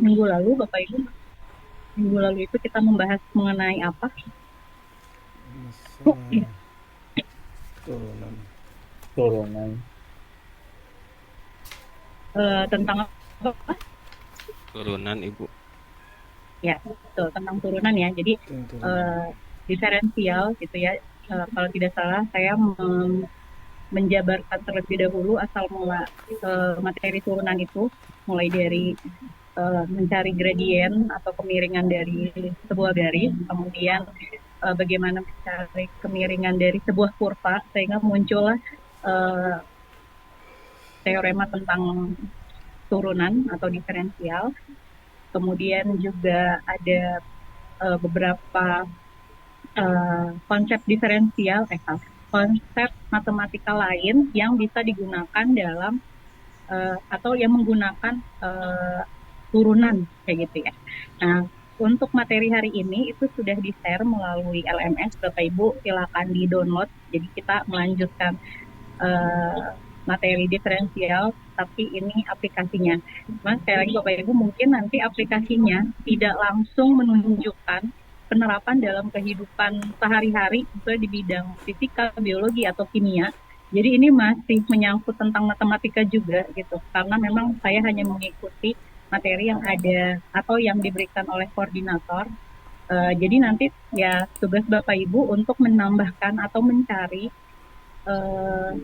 minggu lalu, Bapak Ibu. Minggu lalu itu kita membahas mengenai apa? Oh, iya. Masalah turunan. Turunan. Tentang apa? Turunan Ibu. Ya, betul, tentang turunan ya. Jadi Turunan. eh, diferensial gitu ya. Kalau tidak salah, saya menjabarkan terlebih dahulu asal mula materi turunan itu, mulai dari mencari gradien atau kemiringan dari sebuah garis, kemudian bagaimana mencari kemiringan dari sebuah kurva, sehingga muncullah eh, teorema tentang turunan atau diferensial. Kemudian juga ada beberapa konsep diferensial, konsep matematika lain yang bisa digunakan dalam atau yang menggunakan turunan kayak gitu ya. Nah, untuk materi hari ini itu sudah di-share melalui LMS, Bapak Ibu silakan di-download. Jadi kita melanjutkan eh, materi diferensial, tapi ini aplikasinya. Mas, sekali lagi Bapak Ibu, mungkin nanti aplikasinya tidak langsung menunjukkan penerapan dalam kehidupan sehari-hari, misalnya di bidang fisika, biologi, atau kimia. Jadi ini masih menyangkut tentang matematika juga gitu, karena memang saya hanya mengikuti materi yang ada atau yang diberikan oleh koordinator. Jadi nanti ya tugas Bapak Ibu untuk menambahkan atau mencari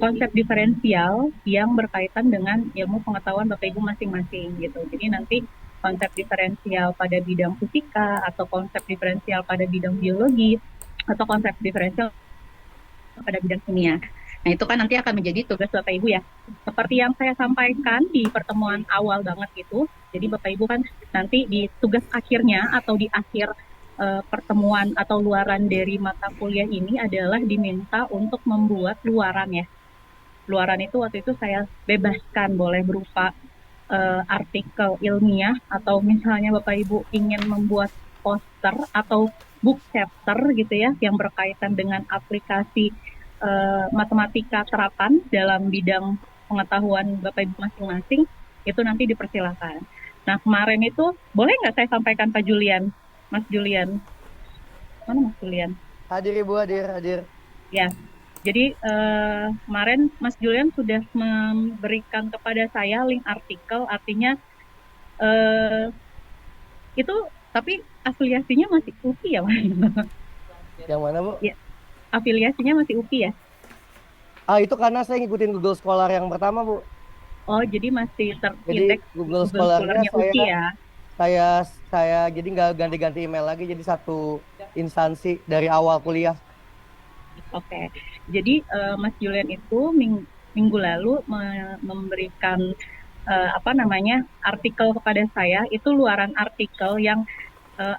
konsep diferensial yang berkaitan dengan ilmu pengetahuan Bapak Ibu masing-masing gitu. Jadi nanti konsep diferensial pada bidang fisika atau konsep diferensial pada bidang biologi atau konsep diferensial pada bidang kimia. Nah, itu kan nanti akan menjadi tugas Bapak Ibu ya. Seperti yang saya sampaikan di pertemuan awal banget itu, jadi Bapak Ibu kan nanti di tugas akhirnya atau di akhir pertemuan atau luaran dari mata kuliah ini adalah diminta untuk membuat luaran ya. Luaran itu waktu itu saya bebaskan, boleh berupa artikel ilmiah atau misalnya Bapak Ibu ingin membuat poster atau book chapter gitu ya yang berkaitan dengan aplikasi matematika terapan dalam bidang pengetahuan Bapak Ibu masing-masing, itu nanti dipersilakan. Nah, kemarin itu boleh nggak saya sampaikan Pak Julian? Mas Julian, mana Mas Julian? Hadir Ibu, hadir, hadir. Ya, jadi kemarin Mas Julian sudah memberikan kepada saya link artikel, artinya eh, itu tapi afiliasinya masih UPI ya, Mas? Yang mana, Bu? Ya, afiliasinya masih UPI ya? Ah, itu karena saya ngikutin Google Scholar yang pertama, Bu. Oh, jadi masih Jadi terindeks Google Google Scholar-nya Scholar-nya saya UPI ya? saya saya jadi nggak ganti-ganti email lagi, jadi satu instansi dari awal kuliah. Oke, jadi Mas Julian itu minggu lalu memberikan apa namanya artikel kepada saya, itu luaran artikel yang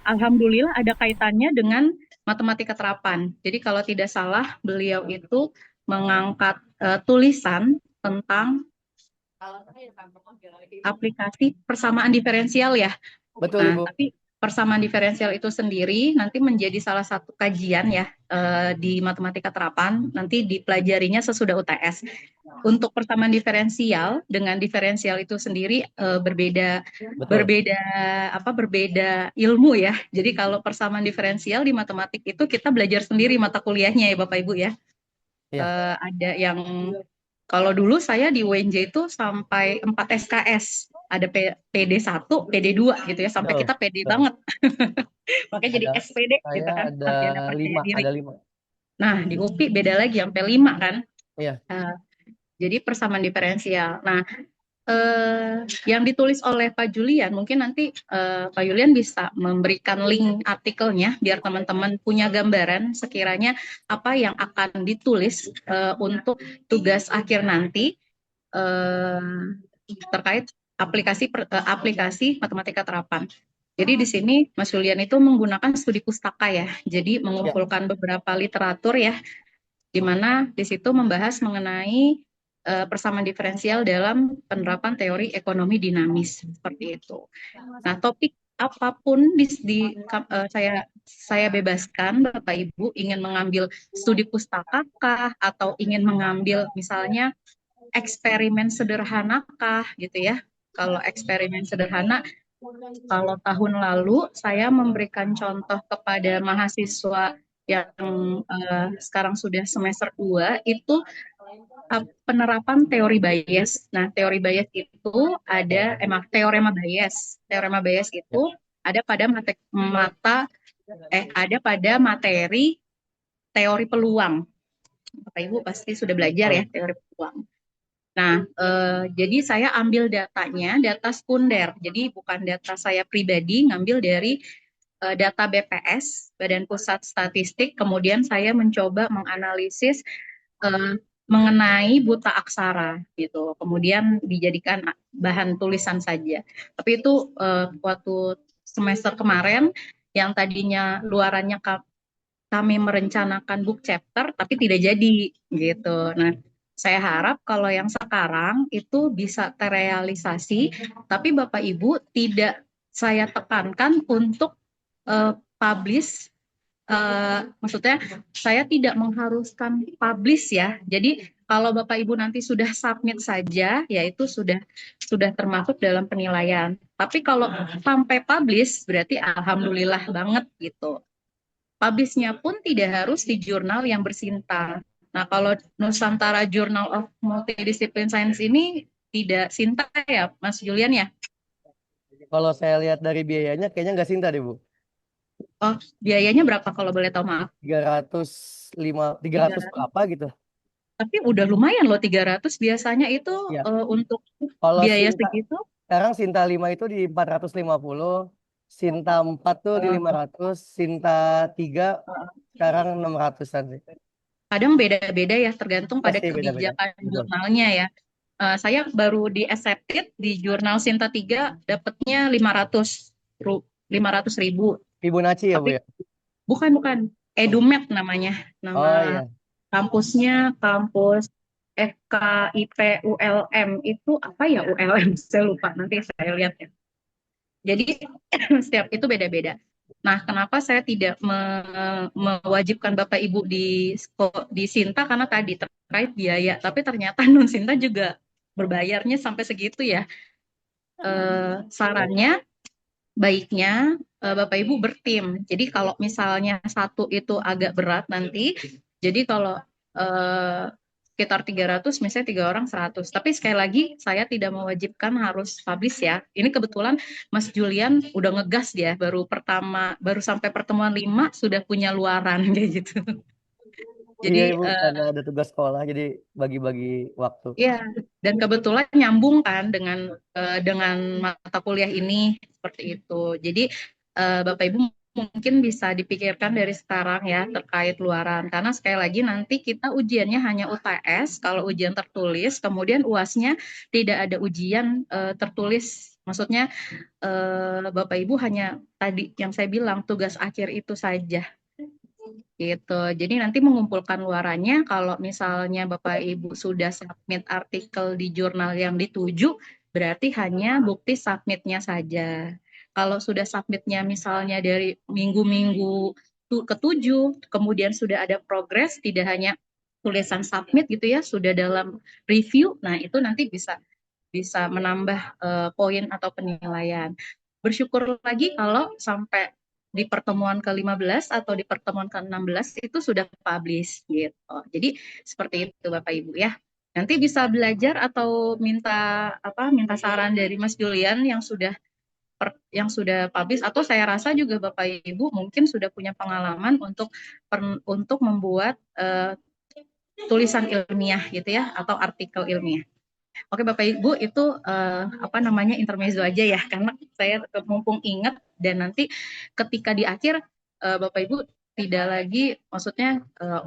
alhamdulillah ada kaitannya dengan matematika terapan. Jadi kalau tidak salah beliau itu mengangkat tulisan tentang aplikasi persamaan diferensial ya. Betul, Nah, Ibu. tapi persamaan diferensial itu sendiri nanti menjadi salah satu kajian ya di matematika terapan, nanti dipelajarinya sesudah UTS. Untuk persamaan diferensial dengan diferensial itu sendiri berbeda Betul. berbeda berbeda ilmu ya. Jadi kalau persamaan diferensial di matematik itu kita belajar sendiri mata kuliahnya ya Bapak Ibu ya. Iya. Ada yang kalau dulu saya di UNJ itu sampai 4 SKS. Ada PD1, PD2 gitu ya, sampai Betul. kita PD Betul. banget. Makanya jadi Ada SPD gitu saya kan, ada sarjana percaya lima, diri. ada lima. Nah, di UPI beda lagi, sampai 5 kan. Iya. Uh, jadi persamaan diferensial. Nah, yang ditulis oleh Pak Julian, mungkin nanti Pak Julian bisa memberikan link artikelnya biar teman-teman punya gambaran sekiranya apa yang akan ditulis untuk tugas akhir nanti terkait aplikasi matematika terapan. Jadi di sini Mas Julian itu menggunakan studi pustaka ya, jadi Ya. mengumpulkan beberapa literatur ya, di mana di situ membahas mengenai persamaan diferensial dalam penerapan teori ekonomi dinamis seperti itu. Nah, topik apapun saya bebaskan Bapak Ibu ingin mengambil studi pustaka kah atau ingin mengambil misalnya eksperimen sederhanakah gitu ya. Kalau eksperimen sederhana Kalau tahun lalu saya memberikan contoh kepada mahasiswa yang sekarang sudah semester 2 itu penerapan teori bias. Nah, teori bias itu ada teorema bias. Teorema bias itu ada pada ada pada materi teori peluang. Bapak Ibu pasti sudah belajar ya teori peluang. Nah, jadi saya ambil datanya, data sekunder. Jadi bukan data saya pribadi, ngambil dari data BPS, Badan Pusat Statistik. Kemudian saya mencoba menganalisis mengenai buta aksara gitu. Kemudian dijadikan bahan tulisan saja. Tapi itu waktu semester kemarin yang tadinya luarannya kami merencanakan book chapter tapi tidak jadi gitu. Nah, saya harap kalau yang sekarang itu bisa terrealisasi, tapi Bapak Ibu tidak saya tekankan untuk publish. Maksudnya saya tidak mengharuskan publish ya. Jadi kalau Bapak Ibu nanti sudah submit saja, ya itu sudah termasuk dalam penilaian. Tapi kalau sampai publish berarti alhamdulillah banget gitu. Publish-nya pun tidak harus di jurnal yang bersinta. Nah, kalau Nusantara Journal of Multidiscipline Science ini tidak sinta ya, Mas Julian ya? Kalau saya lihat dari biayanya kayaknya nggak Sinta deh, Bu. Oh, biayanya berapa kalau boleh tahu, maaf? 300 berapa gitu. Tapi udah lumayan loh 300 biasanya itu Ya. untuk Kalau biaya Sinta, segitu. sekarang Sinta 5 itu di 450, Sinta 4 tuh di 500, Sinta 3 sekarang 600-an sih. Kadang beda-beda ya, tergantung pada Pasti beda-beda. kebijakan Betul. jurnalnya ya. Saya baru di accepted di jurnal Sinta 3 dapatnya 500 ribu. Fibonacci ya, Bu Tapi ya? bukan Edumed namanya. Oh Nama iya. kampusnya kampus FKIP ULM. Itu apa ya ULM? Saya lupa, nanti saya lihat ya. Jadi setiap itu beda-beda. Nah, kenapa saya tidak mewajibkan Bapak Ibu di Sinta karena tadi terkait biaya, tapi ternyata non Sinta juga berbayarnya sampai segitu ya. Sarannya baiknya Bapak Ibu bertim. Jadi kalau misalnya satu itu agak berat nanti, jadi kalau sekitar 300, misalnya 3 orang 100. Tapi sekali lagi saya tidak mewajibkan harus publish ya. Ini kebetulan Mas Julian udah ngegas dia, baru sampai pertemuan 5 sudah punya luaran kayak gitu. Iya, Jadi Ibu, karena ada tugas sekolah jadi bagi-bagi waktu. ya, dan kebetulan nyambung kan dengan mata kuliah ini seperti itu. Jadi Bapak Ibu mungkin bisa dipikirkan dari sekarang ya terkait luaran. Karena sekali lagi nanti kita ujiannya hanya UTS, kalau ujian tertulis, kemudian UASnya tidak ada ujian tertulis. Maksudnya Bapak Ibu hanya tadi yang saya bilang tugas akhir itu saja gitu. Jadi nanti mengumpulkan luarannya kalau misalnya Bapak Ibu sudah submit artikel di jurnal yang dituju, berarti hanya bukti submitnya saja. Kalau sudah submitnya misalnya dari minggu-minggu ketujuh, kemudian sudah ada progres, tidak hanya tulisan submit gitu ya, sudah dalam review, nah itu nanti bisa bisa menambah poin atau penilaian. Bersyukur lagi kalau sampai di pertemuan ke-15 atau di pertemuan ke-16 itu sudah publish gitu. Jadi seperti itu Bapak Ibu ya. Nanti bisa belajar atau minta saran dari Mas Julian yang sudah publish, atau saya rasa juga Bapak Ibu mungkin sudah punya pengalaman untuk membuat tulisan ilmiah gitu ya atau artikel ilmiah. Oke Bapak Ibu, itu intermezzo aja ya, karena saya mumpung ingat dan nanti ketika di akhir Bapak Ibu tidak lagi, maksudnya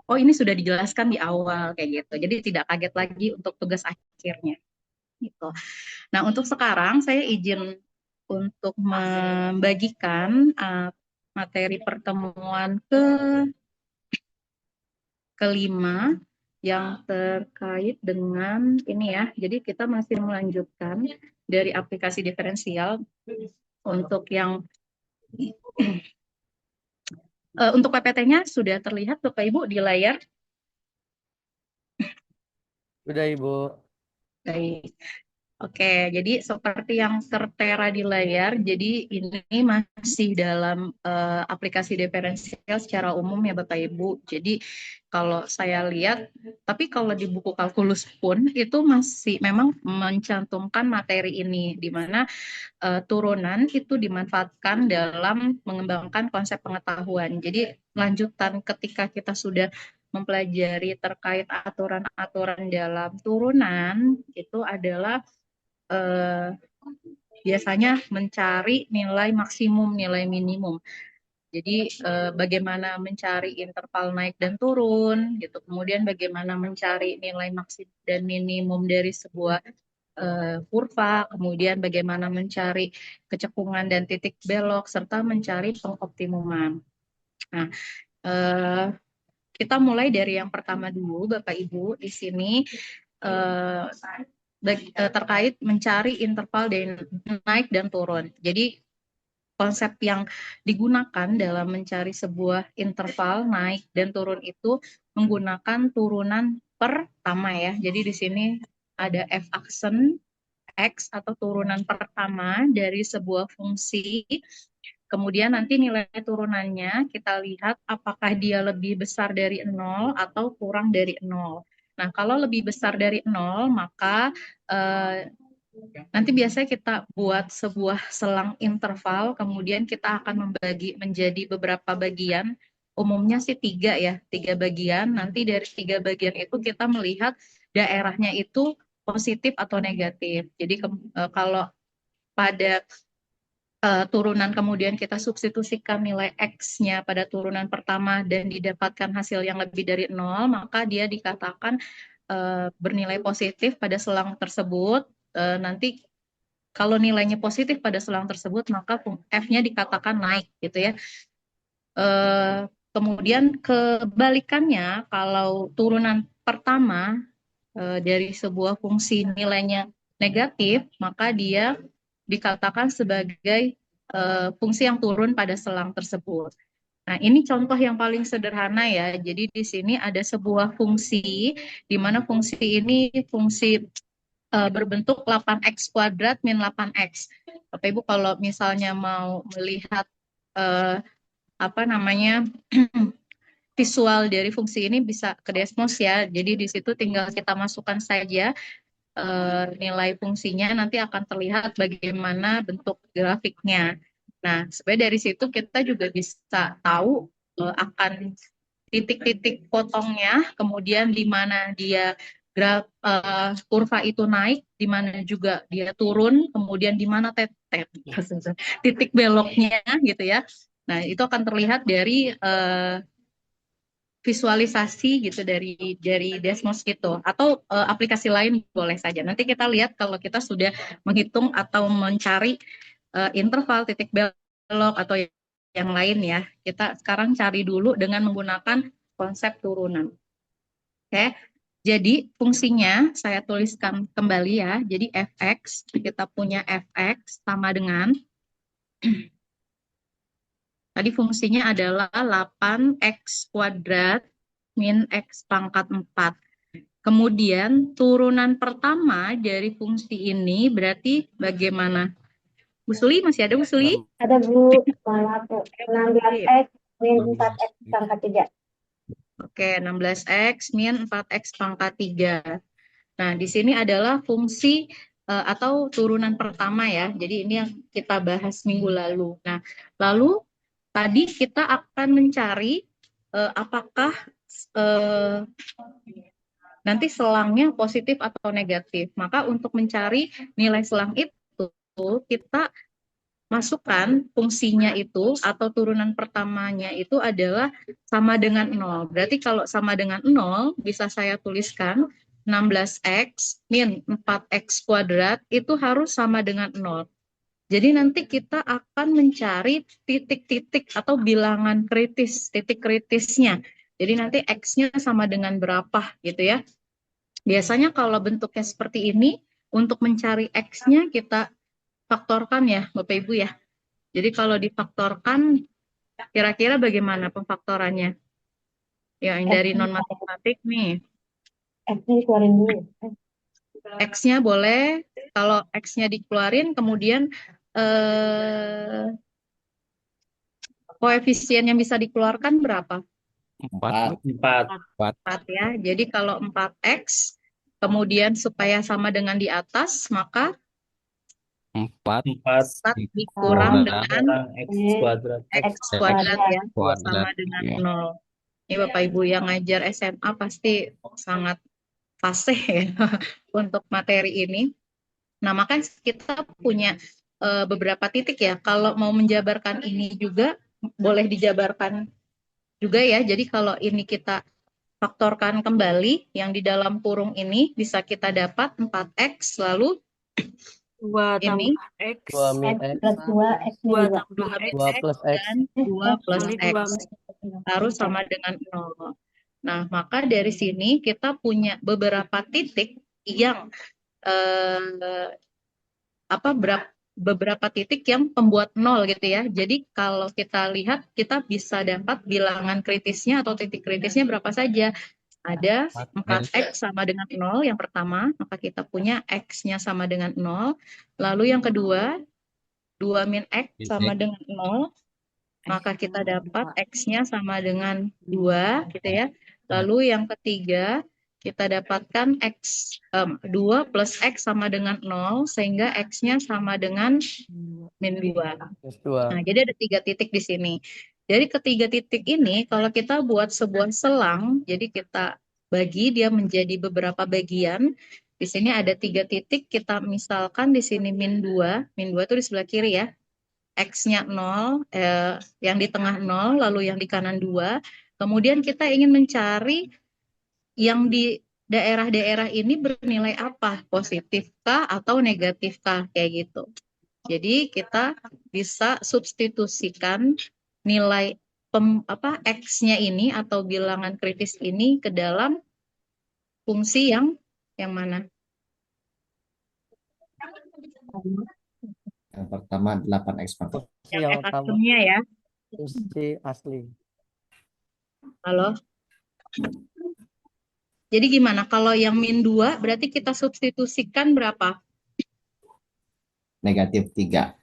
oh ini sudah dijelaskan di awal kayak gitu, jadi tidak kaget lagi untuk tugas akhirnya gitu. Nah untuk sekarang saya izin untuk membagikan materi pertemuan kelima yang terkait dengan ini ya. Jadi kita masih melanjutkan dari aplikasi diferensial untuk yang untuk PPT-nya sudah terlihat Bapak Ibu di layar. Udah, Ibu. Baik. Oke, jadi seperti yang tertera di layar, jadi ini masih dalam aplikasi diferensial secara umum ya Bapak Ibu. Jadi kalau saya lihat, tapi kalau di buku kalkulus pun itu masih memang mencantumkan materi ini, di mana turunan itu dimanfaatkan dalam mengembangkan konsep pengetahuan. Jadi lanjutan ketika kita sudah mempelajari terkait aturan-aturan dalam turunan, itu adalah eh, biasanya mencari nilai maksimum, nilai minimum. Jadi bagaimana mencari interval naik dan turun, gitu. Kemudian bagaimana mencari nilai maksimum dan minimum dari sebuah kurva, kemudian bagaimana mencari kecekungan dan titik belok, serta mencari pengoptimuman. Nah, eh, kita mulai dari yang pertama dulu, Bapak Ibu, di sini eh, terkait mencari interval dan naik dan turun. Jadi konsep yang digunakan dalam mencari sebuah interval naik dan turun itu menggunakan turunan pertama ya. Jadi di sini ada f-aksen X atau turunan pertama dari sebuah fungsi. Kemudian nanti nilai turunannya kita lihat apakah dia lebih besar dari 0 atau kurang dari 0. Nah, kalau lebih besar dari 0, maka nanti biasanya kita buat sebuah selang interval, kemudian kita akan membagi menjadi beberapa bagian. Umumnya sih 3 ya, 3 bagian. Nanti dari 3 bagian itu kita melihat daerahnya itu positif atau negatif. Jadi kalau pada turunan kemudian kita substitusikan nilai X-nya pada turunan pertama dan didapatkan hasil yang lebih dari 0, maka dia dikatakan bernilai positif pada selang tersebut. Nanti kalau nilainya positif pada selang tersebut, maka F-nya dikatakan naik gitu ya. Kemudian kebalikannya, kalau turunan pertama dari sebuah fungsi nilainya negatif, maka dia dikatakan sebagai fungsi yang turun pada selang tersebut. Nah, ini contoh yang paling sederhana ya. Jadi di sini ada sebuah fungsi, di mana fungsi ini fungsi berbentuk 8x kuadrat min 8x. Bapak Ibu kalau misalnya mau melihat apa namanya visual dari fungsi ini bisa ke Desmos ya. Jadi di situ tinggal kita masukkan saja nilai fungsinya, nanti akan terlihat bagaimana bentuk grafiknya. Nah, sebenarnya dari situ kita juga bisa tahu akan titik-titik potongnya, kemudian di mana dia kurva itu naik, di mana juga dia turun, kemudian di mana titik beloknya gitu ya. Nah, itu akan terlihat dari visualisasi gitu dari Desmos gitu atau aplikasi lain boleh saja. Nanti kita lihat kalau kita sudah menghitung atau mencari interval titik belok atau yang lain ya. Kita sekarang cari dulu dengan menggunakan konsep turunan. Oke. Jadi fungsinya saya tuliskan kembali ya. Jadi fx, kita punya fx sama dengan tadi fungsinya adalah 8x kuadrat min x pangkat 4. Kemudian turunan pertama dari fungsi ini berarti bagaimana? Bu Suli, masih ada Bu Suli? Enam- Ada Bu, maaf, 16X min 4X pangkat 3. Oke, 16x min 4x pangkat 3. Nah, di sini adalah fungsi atau turunan pertama ya. Jadi ini yang kita bahas minggu lalu. Nah, lalu tadi kita akan mencari apakah nanti selangnya positif atau negatif. Maka untuk mencari nilai selang itu, kita masukkan fungsinya itu atau turunan pertamanya itu adalah sama dengan 0. Berarti kalau sama dengan 0, bisa saya tuliskan 16x min 4x kuadrat itu harus sama dengan 0. Jadi nanti kita akan mencari titik-titik atau bilangan kritis, titik kritisnya. Jadi nanti x-nya sama dengan berapa gitu ya. Biasanya kalau bentuknya seperti ini, untuk mencari x-nya kita faktorkan ya Bapak Ibu ya. Jadi kalau difaktorkan, kira-kira bagaimana pemfaktorannya? Ya, yang dari non-matematik nih. X ini keluarin dulu. X-nya boleh, kalau X-nya dikeluarin, kemudian koefisien yang bisa dikeluarkan berapa? 4. 4. 4 ya. Jadi kalau 4X, kemudian supaya sama dengan di atas, maka 4 4 dikurang dikurang dengan X kuadrat. X X kuadrat ya, kuadrat. sama dengan Ya. 0. Ini Bapak Ibu yang ngajar SMA pasti sangat fasih ya untuk materi ini. Nah, maka kita punya beberapa titik ya. Kalau mau menjabarkan ini juga boleh dijabarkan juga ya. Jadi kalau ini kita faktorkan kembali, yang di dalam kurung ini bisa kita dapat 4X, lalu 2 ini tambah X 2 min X X, plus 2 X min 2 2. tambah X 2 plus X. dan 2 plus kali X 2 harus sama dengan 0. Nah, maka dari sini kita punya beberapa titik yang beberapa titik yang pembuat 0 gitu ya. Jadi kalau kita lihat, kita bisa dapat bilangan kritisnya atau titik kritisnya berapa saja. Ada 4X sama dengan 0 yang pertama, maka kita punya X-nya sama dengan 0. Lalu yang kedua, 2 min X sama dengan 0, maka kita dapat X-nya sama dengan 2 gitu ya. Lalu yang ketiga, kita dapatkan 2 plus X sama dengan 0, sehingga X-nya sama dengan min 2. Plus 2. Nah, jadi ada 3 titik di sini. Dari ketiga titik ini, kalau kita buat sebuah selang, jadi kita bagi dia menjadi beberapa bagian. Di sini ada 3 titik, kita misalkan di sini min 2 itu di sebelah kiri ya. X-nya 0, yang di tengah 0, lalu yang di kanan 2. Kemudian kita ingin mencari yang di daerah-daerah ini bernilai apa? Positifkah atau negatifkah? Kayak gitu. Jadi kita bisa substitusikan nilai X-nya ini atau bilangan kritis ini ke dalam fungsi yang mana? Yang pertama 8X pangkat. Yang Yang pertama, X-nya ya. fungsi asli. Halo. Jadi gimana? Kalau yang min 2 berarti kita substitusikan berapa? Negatif 3.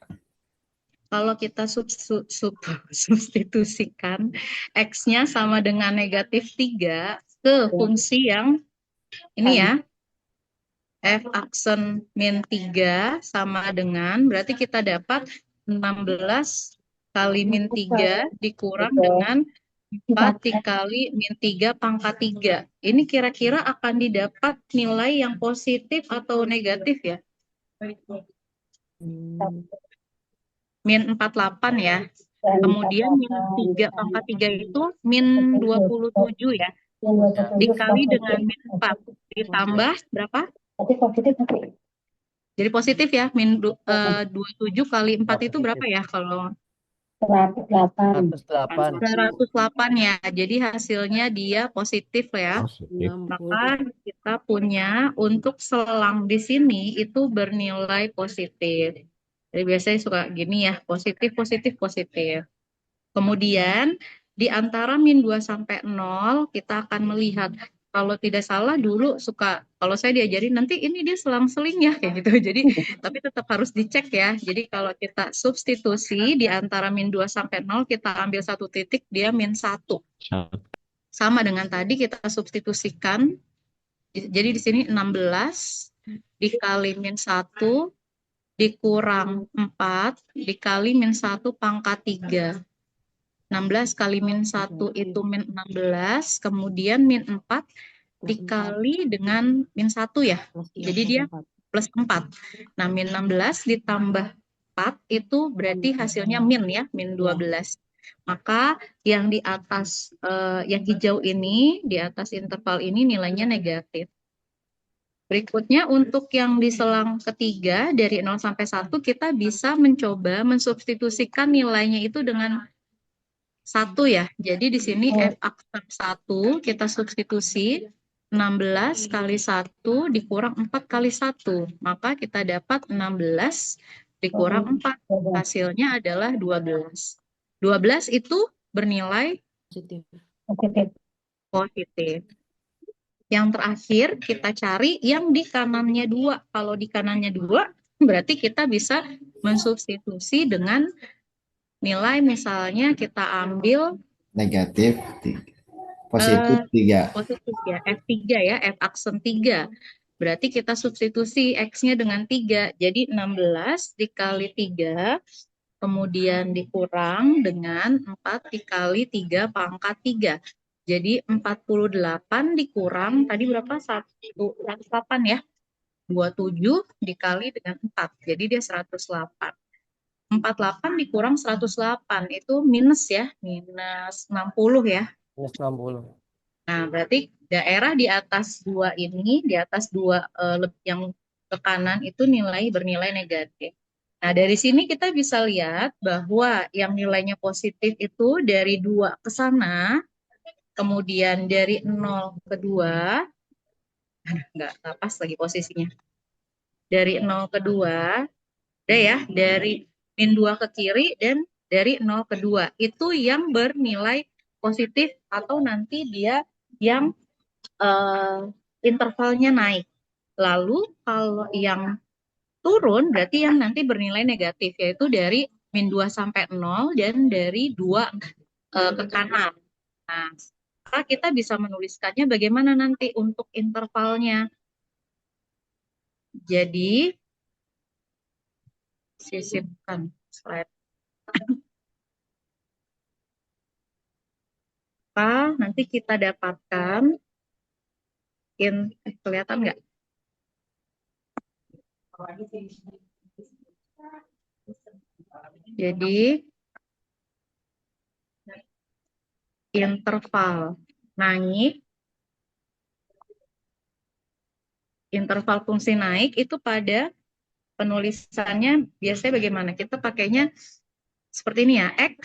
Kalau kita substitusikan X-nya sama dengan negatif 3 ke fungsi yang ini ya, F aksen min 3 sama dengan, berarti kita dapat 16 kali min 3 dikurang dengan 4 dikali min 3 pangkat 3. Ini kira-kira akan didapat nilai yang positif atau negatif ya? Min 48 ya. Kemudian min 3 pangkat 3 itu min 27 ya. Dikali dengan min 4. Ditambah berapa? Tapi positif nanti. Jadi positif ya. Min 27 kali 4 itu berapa ya kalau 108. 108. 108 ya. Jadi hasilnya dia positif ya. Maka kita punya untuk selang di sini itu bernilai positif. Jadi biasanya suka gini ya, positif, positif, positif. Kemudian di antara min 2 sampai 0 kita akan melihat, kalau tidak salah dulu suka, kalau saya diajarin nanti ini dia selang-seling ya kayak gitu. Jadi tapi tetap harus dicek ya. Jadi kalau kita substitusi di antara min 2 sampai 0 kita ambil satu titik, dia min 1. Sama dengan tadi kita substitusikan. Jadi di sini 16 dikali min 1 dikurang 4 dikali min 1 pangkat 3. 16 kali min 1 itu min 16, kemudian min 4 dikali dengan min 1 ya. Jadi dia plus 4. Nah, min 16 ditambah 4 itu berarti hasilnya min ya, min 12. Maka yang di atas, yang hijau ini, di atas interval ini nilainya negatif. Berikutnya untuk yang di selang ketiga dari 0 sampai 1 kita bisa mencoba mensubstitusikan nilainya itu dengan 1 ya. Jadi di sini F aksen 1 kita substitusi 16 kali 1 dikurang 4 kali 1. Maka kita dapat 16 dikurang 4. Hasilnya adalah 12. 12 itu bernilai Positif. positif. Yang terakhir kita cari yang di kanannya 2. Kalau di kanannya 2, berarti kita bisa mensubstitusi dengan nilai, misalnya kita ambil Negatif 3. Positif 3. positif ya, F3 ya, F aksen 3. Berarti kita substitusi X-nya dengan 3. Jadi 16 dikali 3, kemudian dikurang dengan 4 dikali 3 pangkat 3. Jadi 48 dikurang, tadi berapa? 108 ya. 27 dikali dengan 4. Jadi dia 108. 48 dikurang 108 itu minus ya, minus 60 ya. Minus 60. Nah, berarti daerah di atas 2 ini, di atas 2 yang ke kanan itu bernilai negatif. Nah, dari sini kita bisa lihat bahwa yang nilainya positif itu dari 2 ke sana, kemudian dari 0 ke 2, nggak pas lagi posisinya. Dari 0 ke 2, ada ya, dari min 2 ke kiri dan dari 0 ke 2. Itu yang bernilai positif atau nanti dia yang intervalnya naik. Lalu kalau yang turun berarti yang nanti bernilai negatif, yaitu dari min 2 sampai 0 dan dari 2 ke kanan. Nah, maka kita bisa menuliskannya bagaimana nanti untuk intervalnya. Jadi, sisipkan slide. Nanti kita dapatkan, kelihatan nggak? Jadi, interval naik, interval fungsi naik itu pada penulisannya biasanya bagaimana? Kita pakainya seperti ini ya, X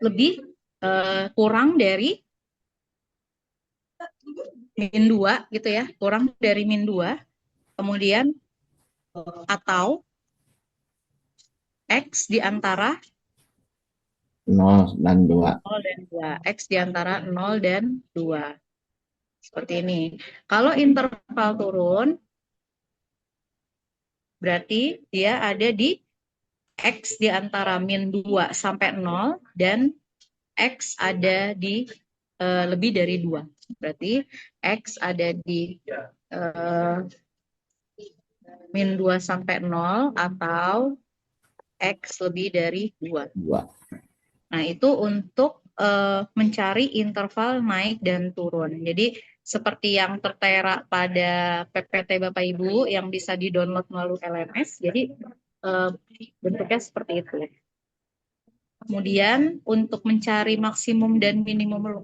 lebih kurang dari min 2 gitu ya, kurang dari min 2, kemudian atau X di antara 0 dan 2. 0 dan 2. X di antara 0 dan 2. Seperti ini. Kalau interval turun, berarti dia ada di X di antara min 2 sampai 0 dan X ada di lebih dari 2. Berarti X ada di min 2 sampai 0 atau X lebih dari 2. 2. Nah, itu untuk mencari interval naik dan turun. Jadi, seperti yang tertera pada PPT Bapak Ibu yang bisa di-download melalui LMS, jadi bentuknya seperti itu. Kemudian, untuk mencari maksimum dan minimum,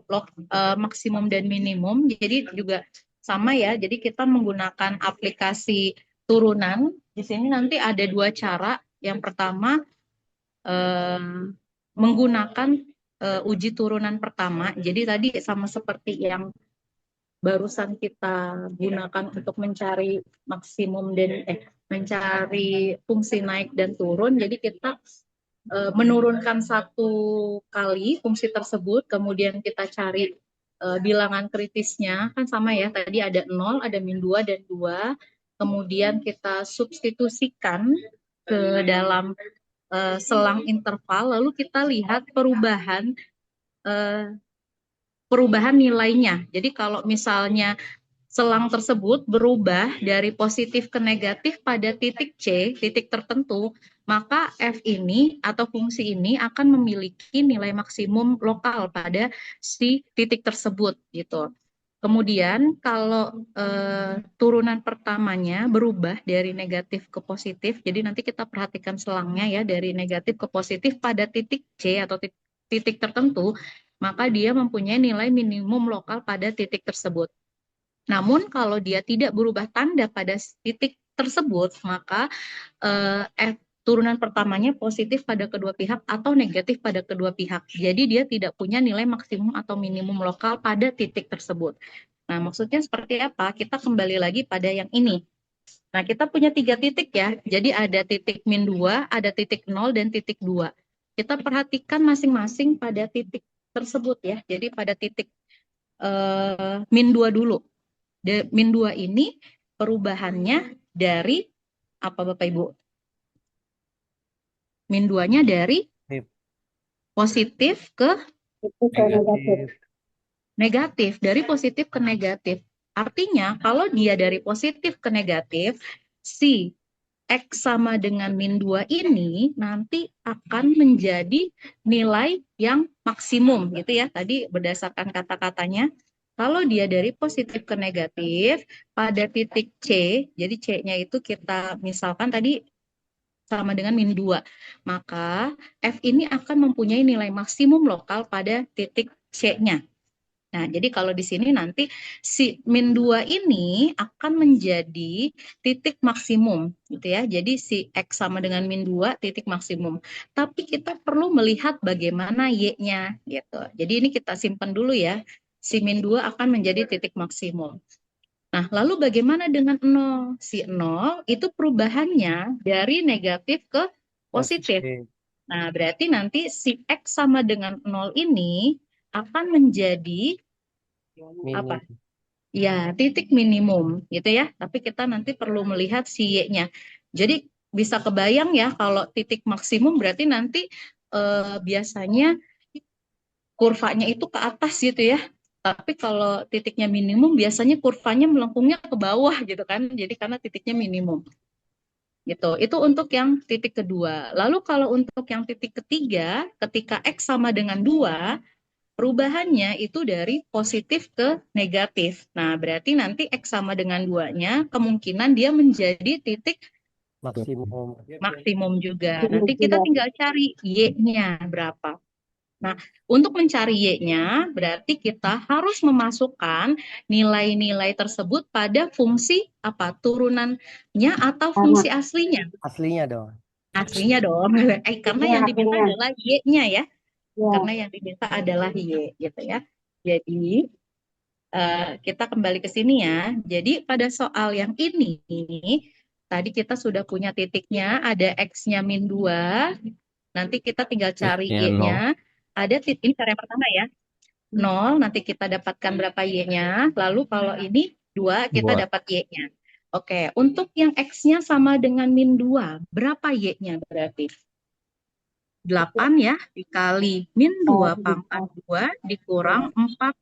jadi juga sama ya. Jadi, kita menggunakan aplikasi turunan. Di sini nanti ada 2 cara. Yang pertama, menggunakan uji turunan pertama. Jadi tadi sama seperti yang barusan kita gunakan untuk mencari maksimum dan mencari fungsi naik dan turun. Jadi kita menurunkan 1 kali fungsi tersebut, kemudian kita cari bilangan kritisnya, kan sama ya, tadi ada 0, ada min 2 dan 2, kemudian kita substitusikan ke dalam selang interval, lalu kita lihat perubahan nilainya. Jadi kalau misalnya selang tersebut berubah dari positif ke negatif pada titik C, titik tertentu, maka F ini atau fungsi ini akan memiliki nilai maksimum lokal pada si titik tersebut gitu. Kemudian kalau turunan pertamanya berubah dari negatif ke positif, jadi nanti kita perhatikan selangnya ya, dari negatif ke positif pada titik C atau titik tertentu, maka dia mempunyai nilai minimum lokal pada titik tersebut. Namun kalau dia tidak berubah tanda pada titik tersebut, maka turunan pertamanya positif pada kedua pihak atau negatif pada kedua pihak. Jadi dia tidak punya nilai maksimum atau minimum lokal pada titik tersebut. Nah, maksudnya seperti apa? Kita kembali lagi pada yang ini. Nah, kita punya 3 titik ya. Jadi ada titik min 2, ada titik 0, dan titik 2. Kita perhatikan masing-masing pada titik tersebut ya. Jadi pada titik min 2 dulu. Min 2 ini perubahannya dari apa Bapak Ibu? Min 2-nya dari positif ke Itu ke negatif. negatif, dari positif ke negatif. Artinya kalau dia dari positif ke negatif, si X sama dengan min 2 ini nanti akan menjadi nilai yang maksimum gitu ya. Tadi berdasarkan kata-katanya, kalau dia dari positif ke negatif pada titik C, jadi C-nya itu kita misalkan tadi sama dengan min 2, maka F ini akan mempunyai nilai maksimum lokal pada titik C-nya. Nah, jadi kalau di sini nanti si min 2 ini akan menjadi titik maksimum gitu ya. Jadi si X sama dengan min 2 titik maksimum. Tapi kita perlu melihat bagaimana Y-nya gitu. Jadi ini kita simpan dulu ya. Si min 2 akan menjadi titik maksimum. Nah, lalu bagaimana dengan 0? Si 0 itu perubahannya dari negatif ke positif. Nah, berarti nanti si X sama dengan 0 ini akan menjadi apa? Ya, titik minimum gitu ya. Tapi kita nanti perlu melihat si Y-nya. Jadi bisa kebayang ya kalau titik maksimum berarti nanti biasanya kurvanya itu ke atas gitu ya. Tapi kalau titiknya minimum biasanya kurvanya melengkungnya ke bawah gitu kan. Jadi karena titiknya minimum. Gitu. Itu untuk yang titik kedua. Lalu kalau untuk yang titik ketiga, ketika X sama dengan 2, perubahannya itu dari positif ke negatif. Nah, berarti nanti X sama dengan 2-nya, kemungkinan dia menjadi titik maksimum juga. Nanti kita tinggal cari Y-nya berapa. Nah, untuk mencari Y-nya, berarti kita harus memasukkan nilai-nilai tersebut pada fungsi apa? Turunannya atau fungsi aslinya? Aslinya dong. Aslinya dong. Karena yang diminta adalah Y-nya ya. Ya. Karena yang diminta adalah Y gitu ya. Jadi kita kembali ke sini ya. Jadi pada soal yang ini tadi kita sudah punya titiknya, ada X-nya min 2. Nanti kita tinggal cari X-nya Y-nya. Ada titik, ini cara yang pertama ya. 0, nanti kita dapatkan berapa Y-nya. Lalu kalau ini 2, kita 2. dapat Y-nya. Oke, untuk yang X-nya sama dengan min 2, berapa Y-nya berarti? 8 ya, dikali min 2 pangkat 2 dikurang 4.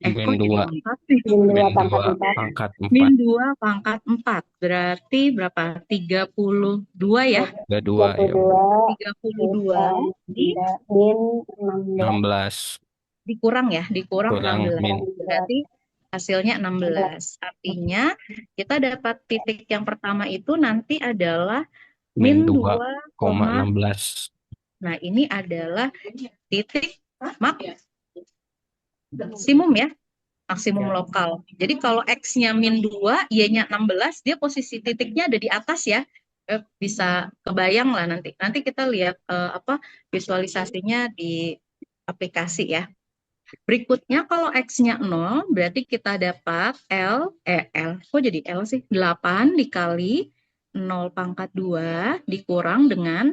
Min 2. Min 2 Min 2 pangkat 4. pangkat 4. Min 2 pangkat 4. Berarti berapa? 32 ya? 32 ya. 32 di min 16. dikurang ya, dikurang Kurang 16. min. Berarti hasilnya 16. Artinya kita dapat titik yang pertama itu nanti adalah min 2,16. 2,16. Nah, ini adalah titik maksimum ya, maksimum lokal. Jadi kalau X-nya min 2, Y-nya 16, dia posisi titiknya ada di atas ya. Bisa kebayang lah nanti. Nanti kita lihat visualisasinya di aplikasi ya. Berikutnya kalau X-nya 0, berarti kita dapat kok jadi L sih? 8 dikali 0 pangkat 2 dikurang dengan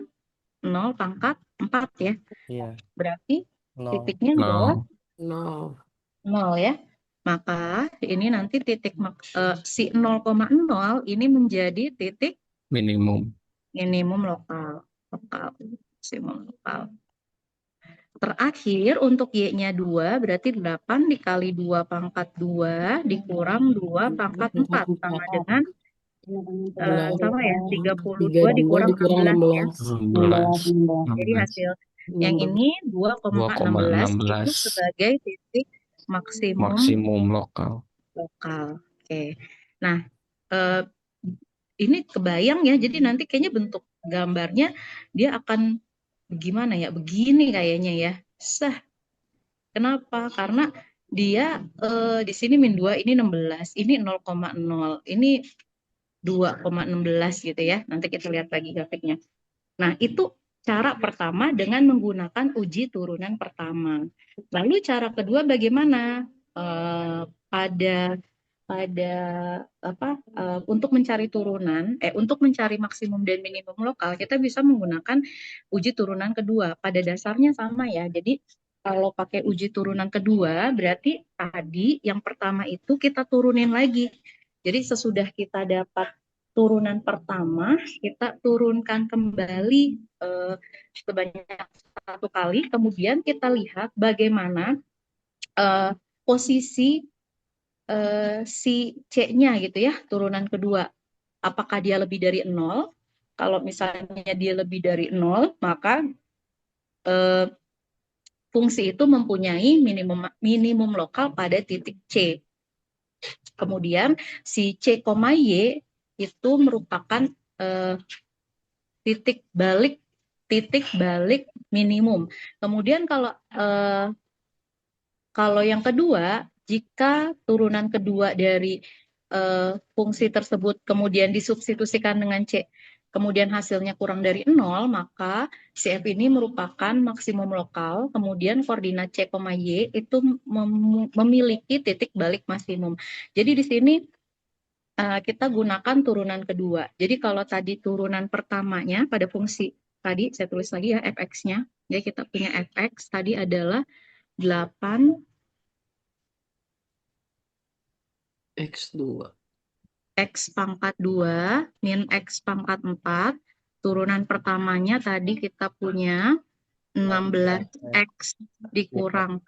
0 pangkat 4 ya. Iya. Berarti 0. titiknya adalah 0. 0 ya. Maka ini nanti titik si 0,0 ini menjadi titik Minimum. lokal. Maksimum lokal. Terakhir untuk Y-nya 2 berarti 8 dikali 2 pangkat 2 dikurang 2 pangkat 4 sama dengan sama ya 32 dikurang 16 ya. 16. Jadi hasil yang ini 2,16 itu sebagai titik maksimum lokal. Oke. Nah, ini kebayang ya. Jadi nanti kayaknya bentuk gambarnya dia akan gimana ya? Begini kayaknya ya. Kenapa? Karena dia di sini min 2, ini 16, ini 0,0, ini 2,16 gitu ya. Nanti kita lihat lagi grafiknya. Nah, itu cara pertama dengan menggunakan uji turunan pertama. Lalu cara kedua bagaimana? Untuk mencari turunan, untuk mencari maksimum dan minimum lokal, kita bisa menggunakan uji turunan kedua. Pada dasarnya sama ya. Jadi kalau pakai uji turunan kedua, berarti tadi yang pertama itu kita turunin lagi. Jadi sesudah kita dapat turunan pertama, kita turunkan kembali sebanyak 1 kali. Kemudian kita lihat bagaimana posisi si C-nya gitu ya, turunan kedua. Apakah dia lebih dari 0? Kalau misalnya dia lebih dari 0, maka fungsi itu mempunyai minimum lokal pada titik C. Kemudian si C, Y itu merupakan titik balik minimum. Kemudian kalau yang kedua, jika turunan kedua dari fungsi tersebut kemudian disubstitusikan dengan C, kemudian hasilnya kurang dari 0, maka CF ini merupakan maksimum lokal, kemudian koordinat C, Y itu memiliki titik balik maksimum. Jadi di sini kita gunakan turunan kedua. Jadi kalau tadi turunan pertamanya pada fungsi, tadi saya tulis lagi ya fx-nya, ya kita punya fx tadi adalah 8 X2. X pangkat 2 min X pangkat 4. Turunan pertamanya tadi kita punya 16X dikurang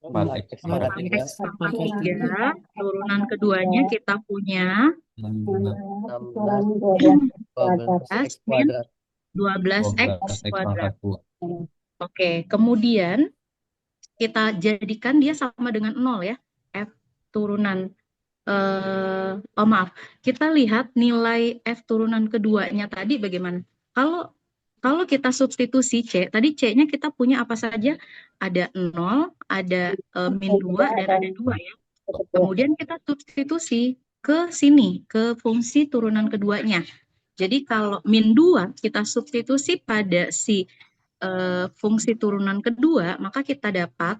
4x pangkat 3. X pangkat 3. Turunan keduanya kita punya 12X kuadrat. 12X 12x kuadrat. pangkat 2. Oke, kemudian kita jadikan dia sama dengan 0 ya. F turunan maaf, kita lihat nilai F turunan keduanya tadi bagaimana. Kalau kita substitusi C, tadi C-nya kita punya apa saja? Ada 0, ada min 2, dan ada 2 ya. Kemudian kita substitusi ke sini, ke fungsi turunan keduanya. Jadi kalau min 2 kita substitusi pada si fungsi turunan kedua, maka kita dapat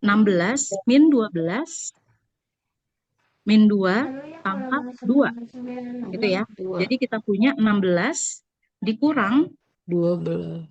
16 min 12 min 2 pangkat 2 gitu ya. Jadi kita punya 16 dikurang 12.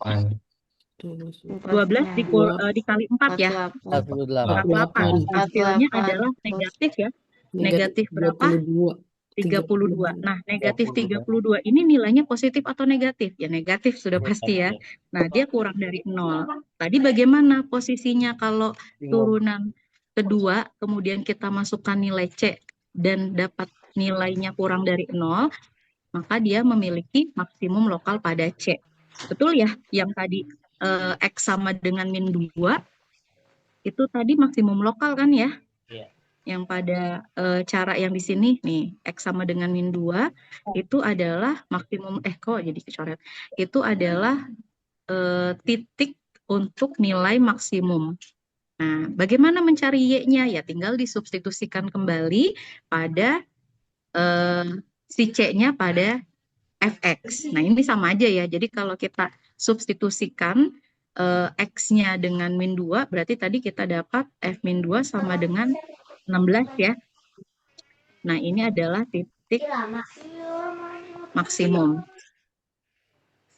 12 dikali 4 ya. 48. 48. Hasilnya adalah negatif ya. Negatif berapa? 32. Nah, negatif 32 ini nilainya positif atau negatif? Ya negatif sudah pasti ya. Nah, dia kurang dari 0. Tadi bagaimana posisinya kalau turunan kedua, kemudian kita masukkan nilai C dan dapat nilainya kurang dari 0, maka dia memiliki maksimum lokal pada C. Betul ya? Yang tadi X sama dengan min 2, itu tadi maksimum lokal kan ya? Yang pada cara yang di sini nih, X sama dengan min 2, itu adalah maksimum, kok jadi kecoret? Itu adalah titik untuk nilai maksimum. Nah, bagaimana mencari Y-nya? Ya tinggal disubstitusikan kembali pada si C-nya pada Fx. Nah, ini sama aja ya. Jadi kalau kita substitusikan X-nya dengan min 2, berarti tadi kita dapat F min 2 sama dengan 16 ya. Nah, ini adalah titik maksimum.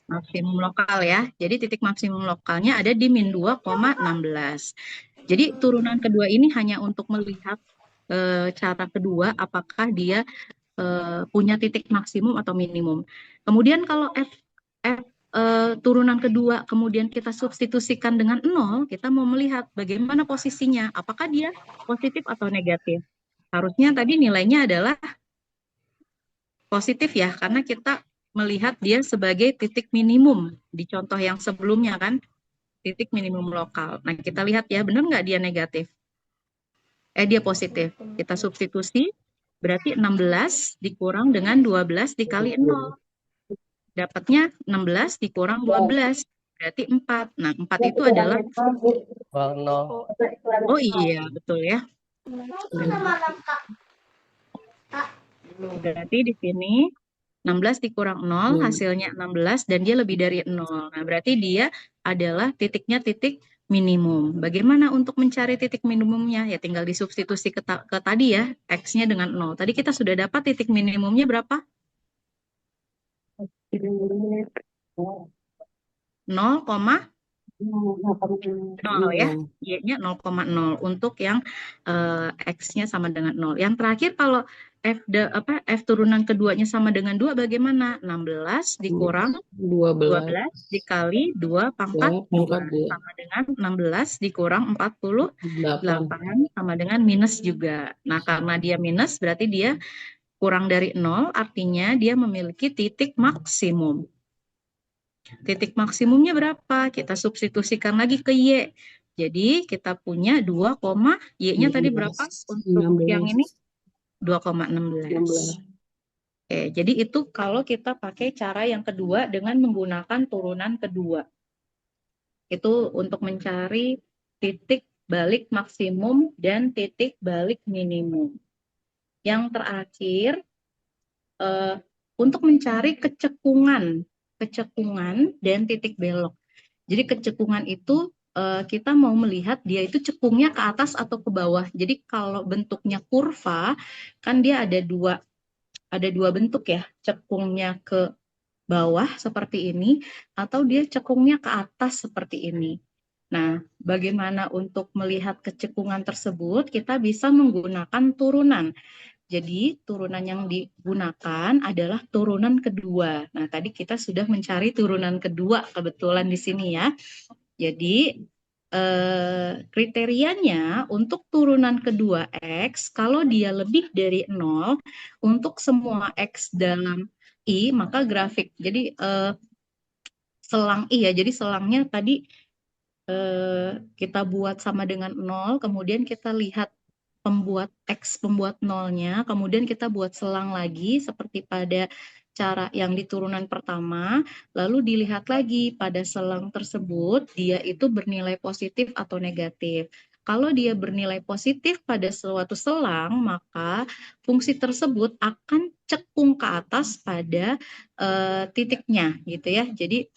Maksimum lokal ya. Jadi titik maksimum lokalnya ada di min 2,16. Jadi turunan kedua ini hanya untuk melihat cara kedua apakah dia punya titik maksimum atau minimum. Kemudian kalau turunan kedua kemudian kita substitusikan dengan 0, kita mau melihat bagaimana posisinya, apakah dia positif atau negatif. Harusnya tadi nilainya adalah positif ya, karena kita melihat dia sebagai titik minimum di contoh yang sebelumnya kan, titik minimum lokal. Nah, kita lihat ya, benar nggak dia negatif? Dia positif. Kita substitusi, berarti 16 dikurang dengan 12 dikali 0. Dapatnya 16 dikurang 12, berarti 4. Nah, 4 itu adalah... Oh iya, betul ya. Berarti di sini 16 dikurang 0, hasilnya 16, dan dia lebih dari 0. Nah, berarti dia adalah titiknya titik minimum. Bagaimana untuk mencari titik minimumnya? Ya tinggal disubstitusi ke tadi ya, X-nya dengan 0. Tadi kita sudah dapat titik minimumnya berapa? 0,16. 0 ya, Y-nya 0,0 untuk yang X-nya sama dengan 0. Yang terakhir kalau F turunan keduanya sama dengan 2 bagaimana? 16 dikurang 12 12 dikali 2 pangkat 2 pangkat 2 sama dengan 16 dikurang 48 8 sama dengan minus juga. Nah, karena dia minus berarti dia kurang dari 0, artinya dia memiliki titik maksimum. Titik maksimumnya berapa? Kita substitusikan lagi ke Y. Jadi kita punya 2, Y-nya tadi berapa? Untuk yang ini 2,16. Oke, jadi itu kalau kita pakai cara yang kedua dengan menggunakan turunan kedua. Itu untuk mencari titik balik maksimum dan titik balik minimum. Yang terakhir, untuk mencari kecekungan dan titik belok. Jadi kecekungan itu kita mau melihat dia itu cekungnya ke atas atau ke bawah. Jadi kalau bentuknya kurva, kan dia ada dua bentuk ya, cekungnya ke bawah seperti ini, atau dia cekungnya ke atas seperti ini. Nah, bagaimana untuk melihat kecekungan tersebut? Kita bisa menggunakan turunan. Jadi, turunan yang digunakan adalah turunan kedua. Nah, tadi kita sudah mencari turunan kedua kebetulan di sini ya. Jadi, kriterianya untuk turunan kedua X, kalau dia lebih dari 0, untuk semua X dalam I, maka grafik. Jadi, selang I ya, jadi selangnya tadi kita buat sama dengan 0, kemudian kita lihat pembuat nolnya, kemudian kita buat selang lagi seperti pada cara yang di turunan pertama, lalu dilihat lagi pada selang tersebut dia itu bernilai positif atau negatif. Kalau dia bernilai positif pada suatu selang, maka fungsi tersebut akan cekung ke atas pada titiknya gitu ya. Jadi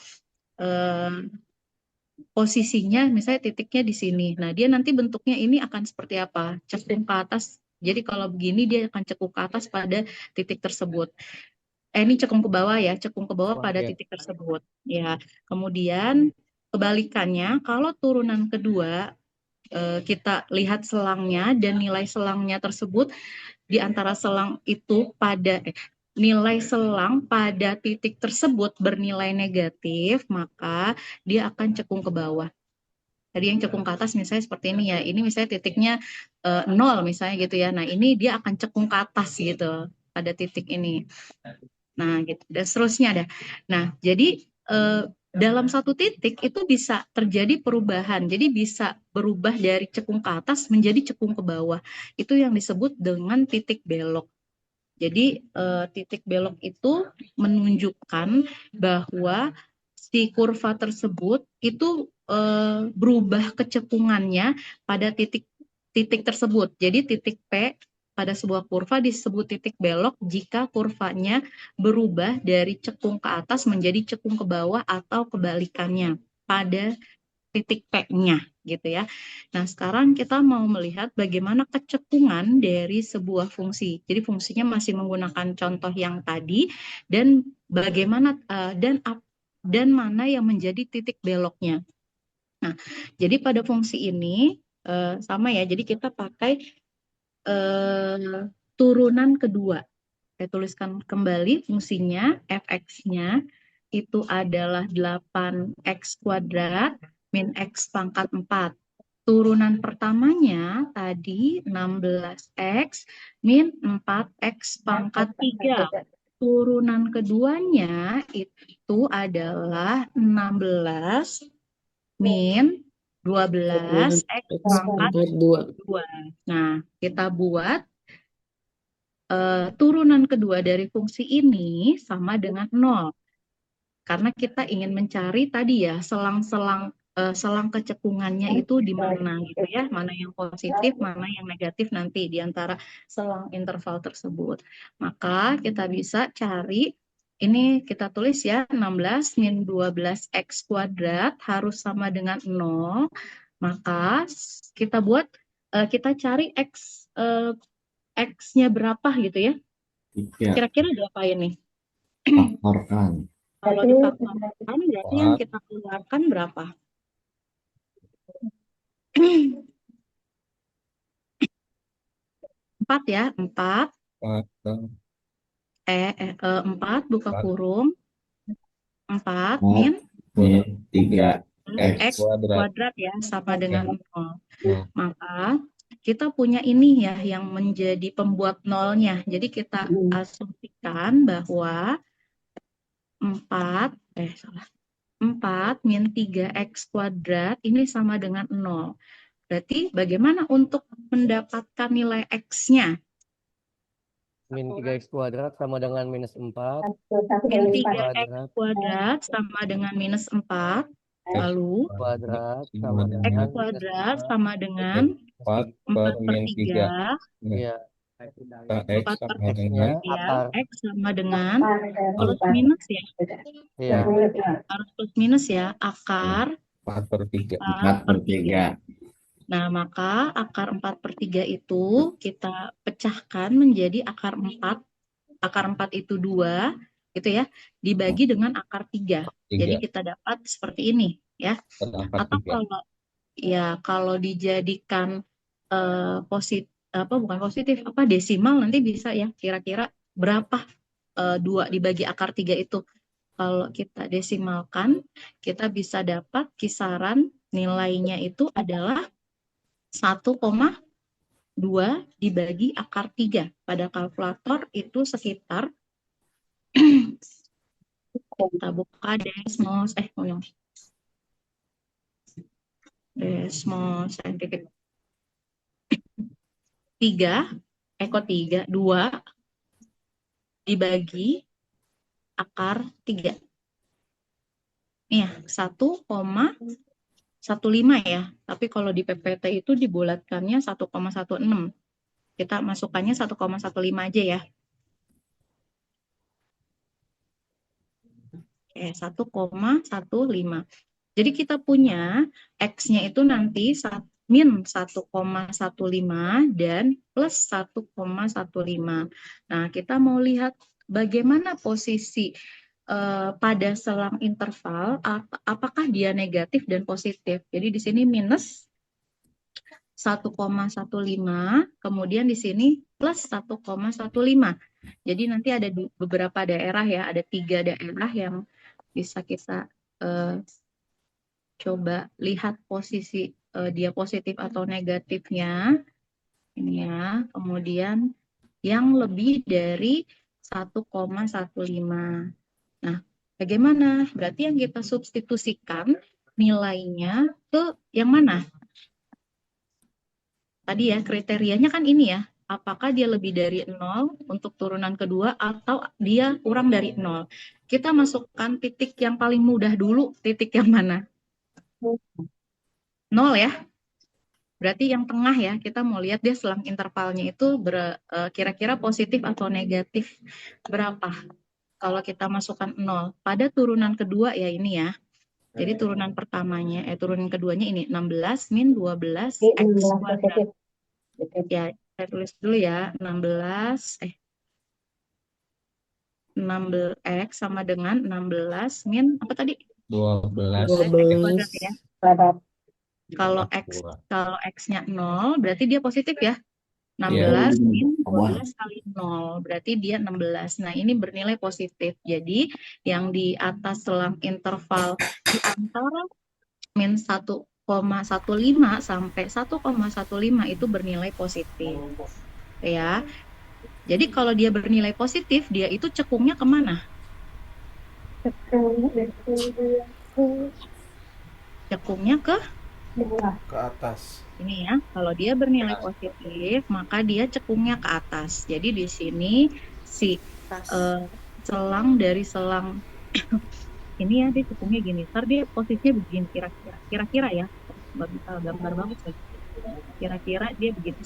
posisinya misalnya titiknya di sini. Nah, dia nanti bentuknya ini akan seperti apa? Cekung ke atas. Jadi kalau begini dia akan cekung ke atas pada titik tersebut. Ini cekung ke bawah ya, cekung ke bawah pada titik tersebut. Ya, kemudian kebalikannya, kalau turunan kedua kita lihat selangnya dan nilai selangnya tersebut di antara selang itu pada nilai selang pada titik tersebut bernilai negatif, maka dia akan cekung ke bawah. Tadi yang cekung ke atas misalnya seperti ini ya, ini misalnya titiknya 0 misalnya gitu ya. Nah, ini dia akan cekung ke atas gitu pada titik ini. Nah, gitu. Dan seterusnya ada. Nah, jadi dalam satu titik itu bisa terjadi perubahan. Jadi bisa berubah dari cekung ke atas menjadi cekung ke bawah. Itu yang disebut dengan titik belok. Jadi titik belok itu menunjukkan bahwa si kurva tersebut itu berubah kecekungannya pada titik tersebut. Jadi titik P pada sebuah kurva disebut titik belok jika kurvanya berubah dari cekung ke atas menjadi cekung ke bawah atau kebalikannya pada titik P-nya gitu ya. Nah, sekarang kita mau melihat bagaimana kecekungan dari sebuah fungsi. Jadi fungsinya masih menggunakan contoh yang tadi dan bagaimana dan mana yang menjadi titik beloknya. Nah, jadi pada fungsi ini sama ya. Jadi kita pakai turunan kedua. Saya tuliskan kembali fungsinya, fx-nya itu adalah 8x kuadrat min x pangkat 4. Turunan pertamanya tadi 16x min 4x pangkat 3. Turunan keduanya itu adalah 16 min 12x pangkat 2. Nah, kita buat turunan kedua dari fungsi ini sama dengan 0. Karena kita ingin mencari tadi ya selang kecekungannya itu di mana gitu ya, mana yang positif, mana yang negatif nanti di antara selang interval tersebut. Maka kita bisa cari, ini kita tulis ya, 16 min 12x kuadrat harus sama dengan 0. Maka kita buat, kita cari X-nya berapa gitu ya. 3. Kira-kira diapain nih? Faktorkan. Kalau difaktorkan berarti yang kita keluarkan berapa? 4 ya, 4, 4 buka kurung, 4 min Min 3 X X. kuadrat ya, sama dengan 0. Nol. Maka kita punya ini ya, yang menjadi pembuat nolnya. Jadi kita asumsikan bahwa 4 min 3X kuadrat ini sama dengan 0. Berarti bagaimana untuk mendapatkan nilai X-nya? Min 3x kuadrat sama dengan minus 4. Min Min 3X kuadrat sama dengan minus 4. Lalu Kuadrat sama X dengan minus kuadrat 4. sama dengan 4 per 4 per min 3. 3. Iya. X 4 per sama dengan X-nya ya, akar. X sama dengan plus minus ya. Iya. Harus plus minus ya. Akar 4 per 3. 4 per 3. Nah, maka akar 4 per 3 itu kita pecahkan menjadi akar 4. Akar 4 itu 2, gitu ya, dibagi dengan akar 3. Jadi kita dapat seperti ini, ya. Atau kalau dijadikan desimal nanti bisa ya, kira-kira berapa 2 dibagi akar 3 itu. Kalau kita desimalkan, kita bisa dapat kisaran nilainya itu adalah 1,2 dibagi akar 3. Pada kalkulator itu sekitar kita buka Desmos saintifik 2 dibagi akar 3. Iya, 1,15 ya. Tapi kalau di PPT itu dibulatkannya 1,16. Kita masukkannya 1,15 aja ya. Oke, 1,15. Jadi kita punya X-nya itu nanti min 1,15 dan plus 1,15. Nah, kita mau lihat bagaimana posisi pada selang interval, apakah dia negatif dan positif. Jadi di sini minus 1,15, kemudian di sini plus 1,15. Jadi nanti ada beberapa daerah ya, ada 3 daerah yang bisa kita coba lihat posisi dia positif atau negatifnya. Ini ya, kemudian yang lebih dari 1,15. Nah, bagaimana? Berarti yang kita substitusikan nilainya ke yang mana? Tadi ya, kriterianya kan ini ya. Apakah dia lebih dari 0 untuk turunan kedua atau dia kurang dari 0. Kita masukkan titik yang paling mudah dulu. Titik yang mana? 0 ya. Berarti yang tengah ya. Kita mau lihat dia selang intervalnya itu kira-kira positif atau negatif berapa. Kalau kita masukkan 0 pada turunan kedua ya ini ya. Jadi turunan pertamanya, turunan keduanya ini 16 min 12 X kuadrat. Ya, saya tulis dulu ya, 16 X sama dengan 16 min apa tadi? 12. X kuadrat ya. Kalau X-nya 0, berarti dia positif ya. 16 min 12 kali 0, berarti dia 16. Nah, ini bernilai positif. Jadi, yang di atas selang interval di antara min 1,15 sampai 1,15 itu bernilai positif. Ya. Jadi, kalau dia bernilai positif, dia itu cekungnya kemana? Cekungnya ke atas. ini ya, kalau dia bernilai positif, maka dia cekungnya ke atas. Jadi di sini si selang dari selang ini ya, dia cekungnya gini. Ntar dia posisinya begini kira-kira ya. Nggak bisa gambar banget sih. Kira-kira dia begini.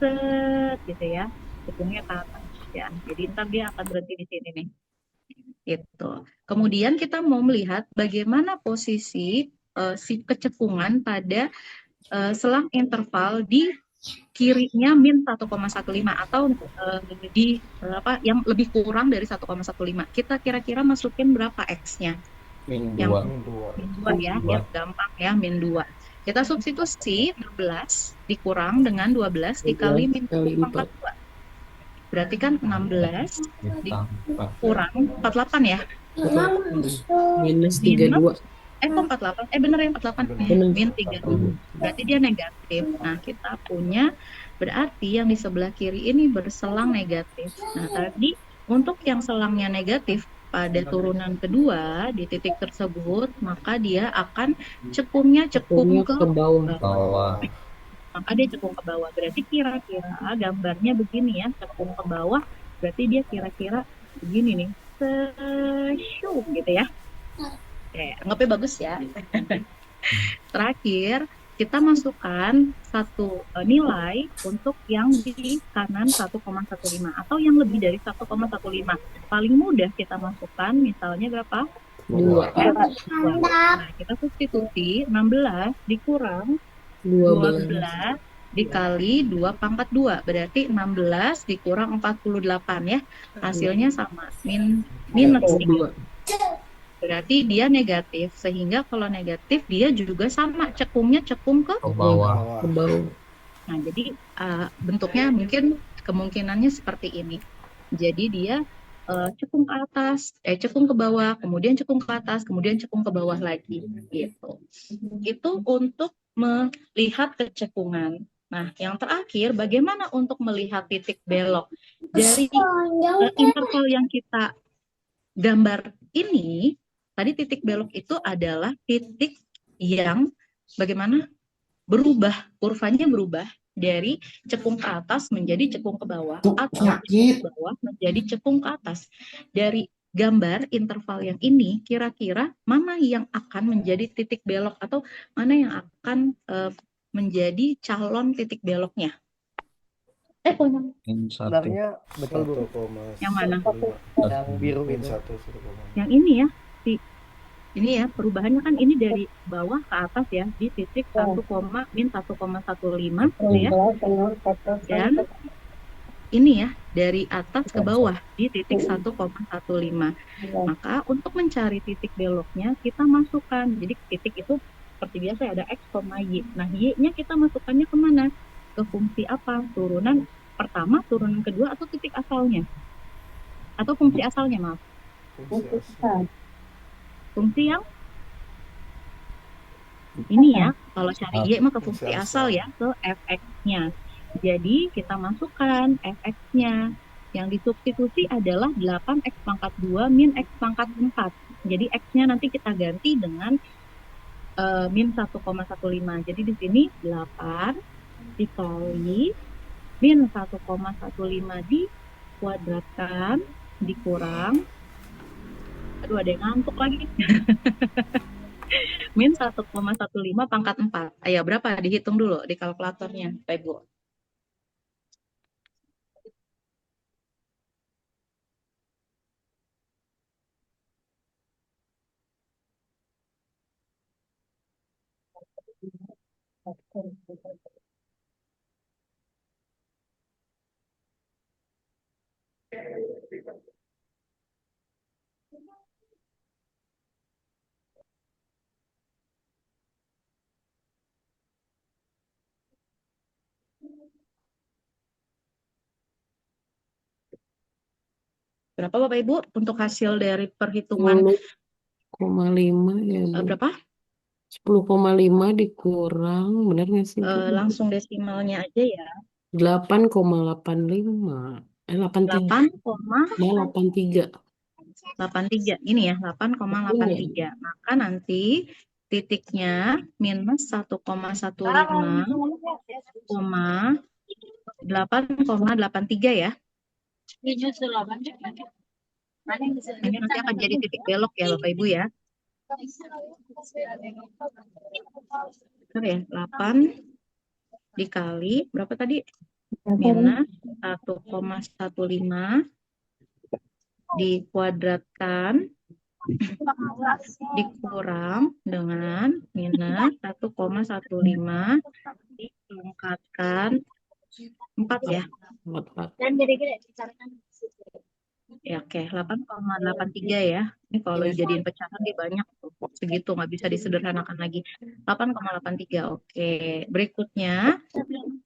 Set gitu ya. Cekungnya ke atas ya. Jadi ntar dia akan berhenti di sini nih. Gitu. Kemudian kita mau melihat bagaimana posisi si kecekungan pada selang interval di kirinya min 1,15 atau di yang lebih kurang dari 1,15. Kita kira-kira masukin berapa X-nya? Min Yang 2. Min 2. min 2 ya, Dua. biar gampang ya, min 2. Kita substitusi 16 dikurang dengan 12 dikali min 1 pangkat 2. Berarti kan 16 Ditambah. dikurang 48 ya. Minus 32. Kok 48? Bener ya 48. Bener. Min 32. Berarti dia negatif. Nah, kita punya berarti yang di sebelah kiri ini berselang negatif. Nah, tadi untuk yang selangnya negatif pada turunan kedua di titik tersebut, maka dia akan cekungnya cekung ke bawah. Bawah. maka dia cekung ke bawah. Berarti kira-kira gambarnya begini ya, cekung ke bawah. Berarti dia kira-kira begini nih, sesyu gitu ya. Anggapnya bagus ya. Terakhir, kita masukkan satu nilai untuk yang di kanan 1,15 atau yang lebih dari 1,15. Paling mudah kita masukkan misalnya berapa? 2. Nah, kita substitusi 16 dikurang 12 dikali 2 pangkat 2. Berarti 16 dikurang 48 ya. Hasilnya sama, minus 3. Berarti dia negatif, sehingga kalau negatif dia juga sama, cekungnya cekung ke bawah. Nah, jadi bentuknya mungkin kemungkinannya seperti ini. Jadi dia cekung ke atas, cekung ke bawah, kemudian cekung ke atas, kemudian cekung ke bawah lagi, gitu. Itu untuk melihat kecekungan. Nah, yang terakhir, bagaimana untuk melihat titik belok dari interval yang kita gambar ini? Tadi titik belok itu adalah titik yang bagaimana berubah, kurvanya berubah dari cekung ke atas menjadi cekung ke bawah, atau cekung ke bawah menjadi cekung ke atas. Dari gambar interval yang ini, kira-kira mana yang akan menjadi titik belok atau mana yang akan menjadi calon titik beloknya? Min 1. Sebenarnya betul Bu. 1,5. Yang mana? Yang biru Min itu. 1, 1,5. Yang ini ya, ini ya, perubahannya kan ini dari bawah ke atas ya, di titik 1, min 1,15 gitu ya. Dan ini ya, dari atas ke bawah di titik 1,15. Maka untuk mencari titik beloknya kita masukkan. Jadi titik itu seperti biasa ada X, Y. Nah, Y-nya kita masukkannya kemana? Ke fungsi apa? Turunan pertama, turunan kedua, atau titik asalnya? Atau fungsi asalnya, maaf. Fungsi yang ini ya, kalau cari Y mah ke fungsi asal ya, ke fx-nya. Jadi kita masukkan fx-nya. Yang disubstitusi adalah 8x pangkat 2 min x pangkat 4. Jadi x-nya nanti kita ganti dengan min 1,15. Jadi di sini 8 dikali min 1,15 dikuadratkan dikurang, aduh ada yang ngantuk lagi, min 1,15 pangkat 4. Ayo berapa? Dihitung dulu di kalkulatornya, Pak Ibu. Berapa Bapak Ibu untuk hasil dari perhitungan 10,5 ya Bu. berapa? 10,5 dikurang, benar nggak sih Bu? Langsung desimalnya aja ya. 8,85. 83. 8,83. 83. Ini ya, 8,83. Maka nanti titiknya minus 1,15, 8,83 ya. Ini nanti akan jadi titik belok ya Bapak Ibu ya. Benar ya, 8 dikali berapa tadi? Minus 1,15 dikuadratkan dikurang dengan minus 1,15 dipangkatkan 4 ya. 44. Ya, oke, 8,83 ya. Ini kalau Iya. jadiin pecahan dia banyak tuh. Segitu nggak bisa disederhanakan lagi. 8,83. Oke. Berikutnya,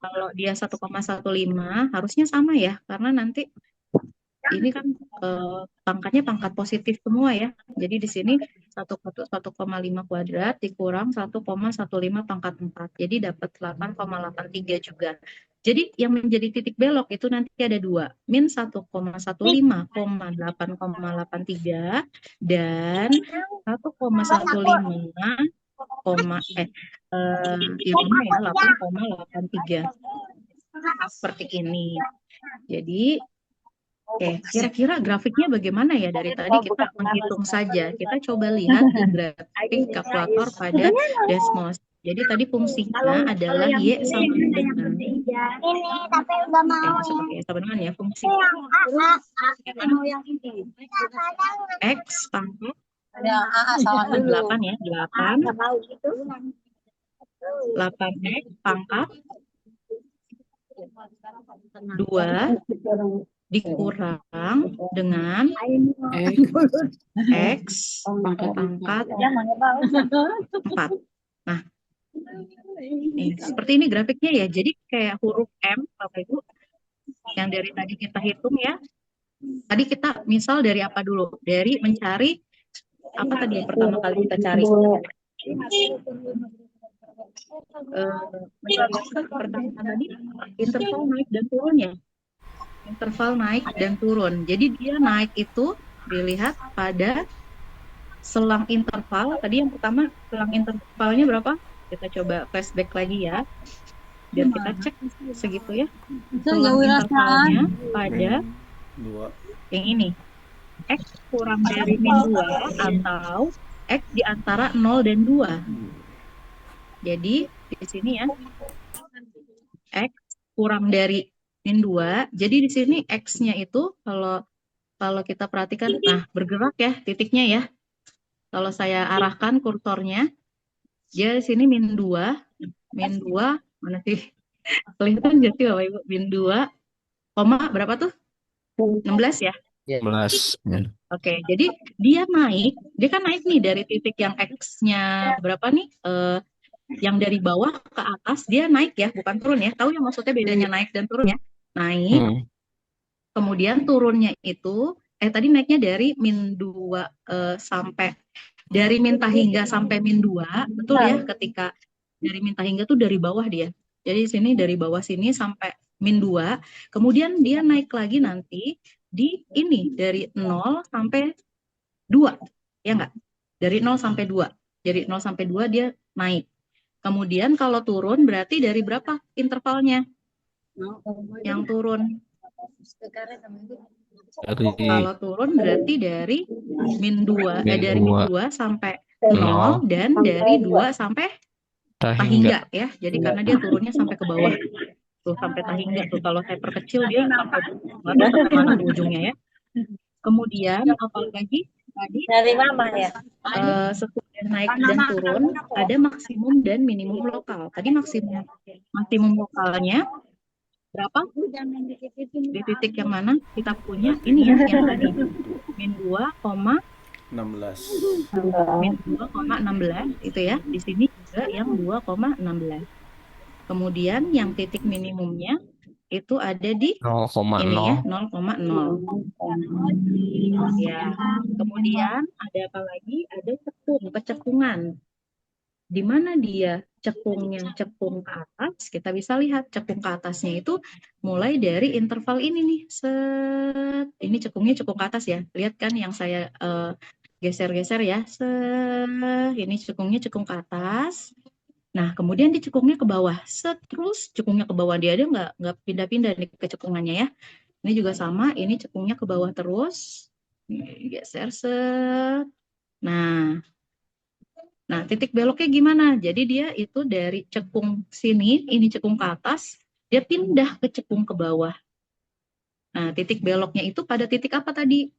kalau dia 1,15 harusnya sama ya, karena nanti ini kan pangkatnya pangkat positif semua ya. Jadi di sini 1,5 kuadrat dikurang 1,15 pangkat 4. Jadi dapat 8,83 juga. Jadi yang menjadi titik belok itu nanti ada dua. Min 1,15,8,83 dan 1,15 ya sama ya 8,83 seperti ini. Jadi oke, kira-kira grafiknya bagaimana ya? Dari tadi kita menghitung saja. Kita coba lihat di grafik kalkulator pada Desmos. Jadi tadi fungsinya adalah Y sama dengan Ini tapi udah mau seperti sama dengan ya fungsi mau yang ini. X pangkat Ada sama dulu. 8 ya, 8 Nggak mau gitu. 8X pangkat 2 dikurang dengan X pangkat 4. Nah, seperti ini grafiknya ya. Jadi kayak huruf M, Bapak Ibu, yang dari tadi kita hitung ya. Tadi kita misal dari apa dulu? Dari mencari, apa tadi yang pertama kali kita cari? Mencari pertama tadi interval naik dan turun ya. Interval naik dan turun. Jadi dia naik itu dilihat pada selang interval. Tadi yang pertama selang intervalnya berapa? Kita coba flashback lagi ya. Biar kita cek segitu ya. Selang intervalnya pada 2. yang ini. X kurang dari min 2 atau X di antara 0 dan 2. Jadi di sini ya. X kurang dari min 2. Jadi di sini X-nya itu kalau kita perhatikan, nah bergerak ya titiknya ya. Kalau saya arahkan kursornya, dia di sini min 2, mana sih? Kelihatan nggak sih Bapak Ibu? Min 2, koma berapa tuh? 16 ya? 11. Oke, jadi dia kan naik nih dari titik yang X-nya berapa nih? Yang dari bawah ke atas, dia naik ya, bukan turun ya. Tahu yang maksudnya bedanya naik dan turun ya? Naik, kemudian turunnya itu, tadi naiknya dari min 2 sampai, dari min tahingga sampai min 2, betul ya, ketika dari min tahingga tuh dari bawah dia. Jadi sini dari bawah sini sampai min 2, kemudian dia naik lagi nanti di ini, dari 0 sampai 2, ya enggak? Dari 0 sampai 2. Dari 0 sampai 2 dia naik. Kemudian kalau turun berarti dari berapa intervalnya? Yang turun. Kalau turun berarti dari min 2, dari min 2 sampai 0 dan dari 2 sampai tahingga ya. Jadi karena dia turunnya sampai ke bawah. Tuh sampai tahingga tuh. Kalau saya perkecil dia sampai mana ujungnya ya. Kemudian apalagi tadi Dari mama ya. sesudah naik dan turun ada maksimum dan minimum lokal. Tadi maksimum lokalnya berapa? Di titik yang mana kita punya ini ya yang tadi min 2,16 itu ya. Di sini juga yang 2,16. Kemudian yang titik minimumnya itu ada di 0,0. ini ya 0,0 ya. Kemudian ada apa lagi? Ada kecekungan. Di mana dia cekung ke atas, kita bisa lihat cekung ke atasnya itu mulai dari interval ini nih. Ini cekungnya cekung ke atas ya. Lihat kan yang saya geser-geser ya. Ini cekungnya cekung ke atas. Nah, kemudian dicekungnya ke bawah. Terus cekungnya ke bawah, dia nggak pindah-pindah nih ke cekungannya ya. Ini juga sama, ini cekungnya ke bawah terus. Geser Nah, titik beloknya gimana? Jadi dia itu dari cekung sini, ini cekung ke atas, dia pindah ke cekung ke bawah. Nah, titik beloknya itu pada titik apa tadi?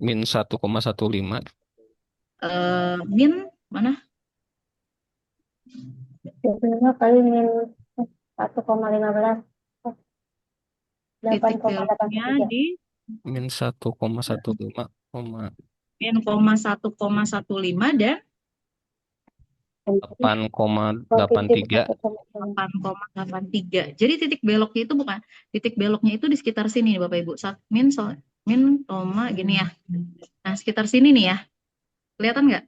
Min 1,15. Min mana? Kali min 1,15. Titik beloknya di min 1,15 koma min 1,15 dan 8,83. 8,83. Jadi titik beloknya itu bukan, titik beloknya itu di sekitar sini nih Bapak Ibu. Min koma gini ya. Nah, sekitar sini nih ya. Kelihatan nggak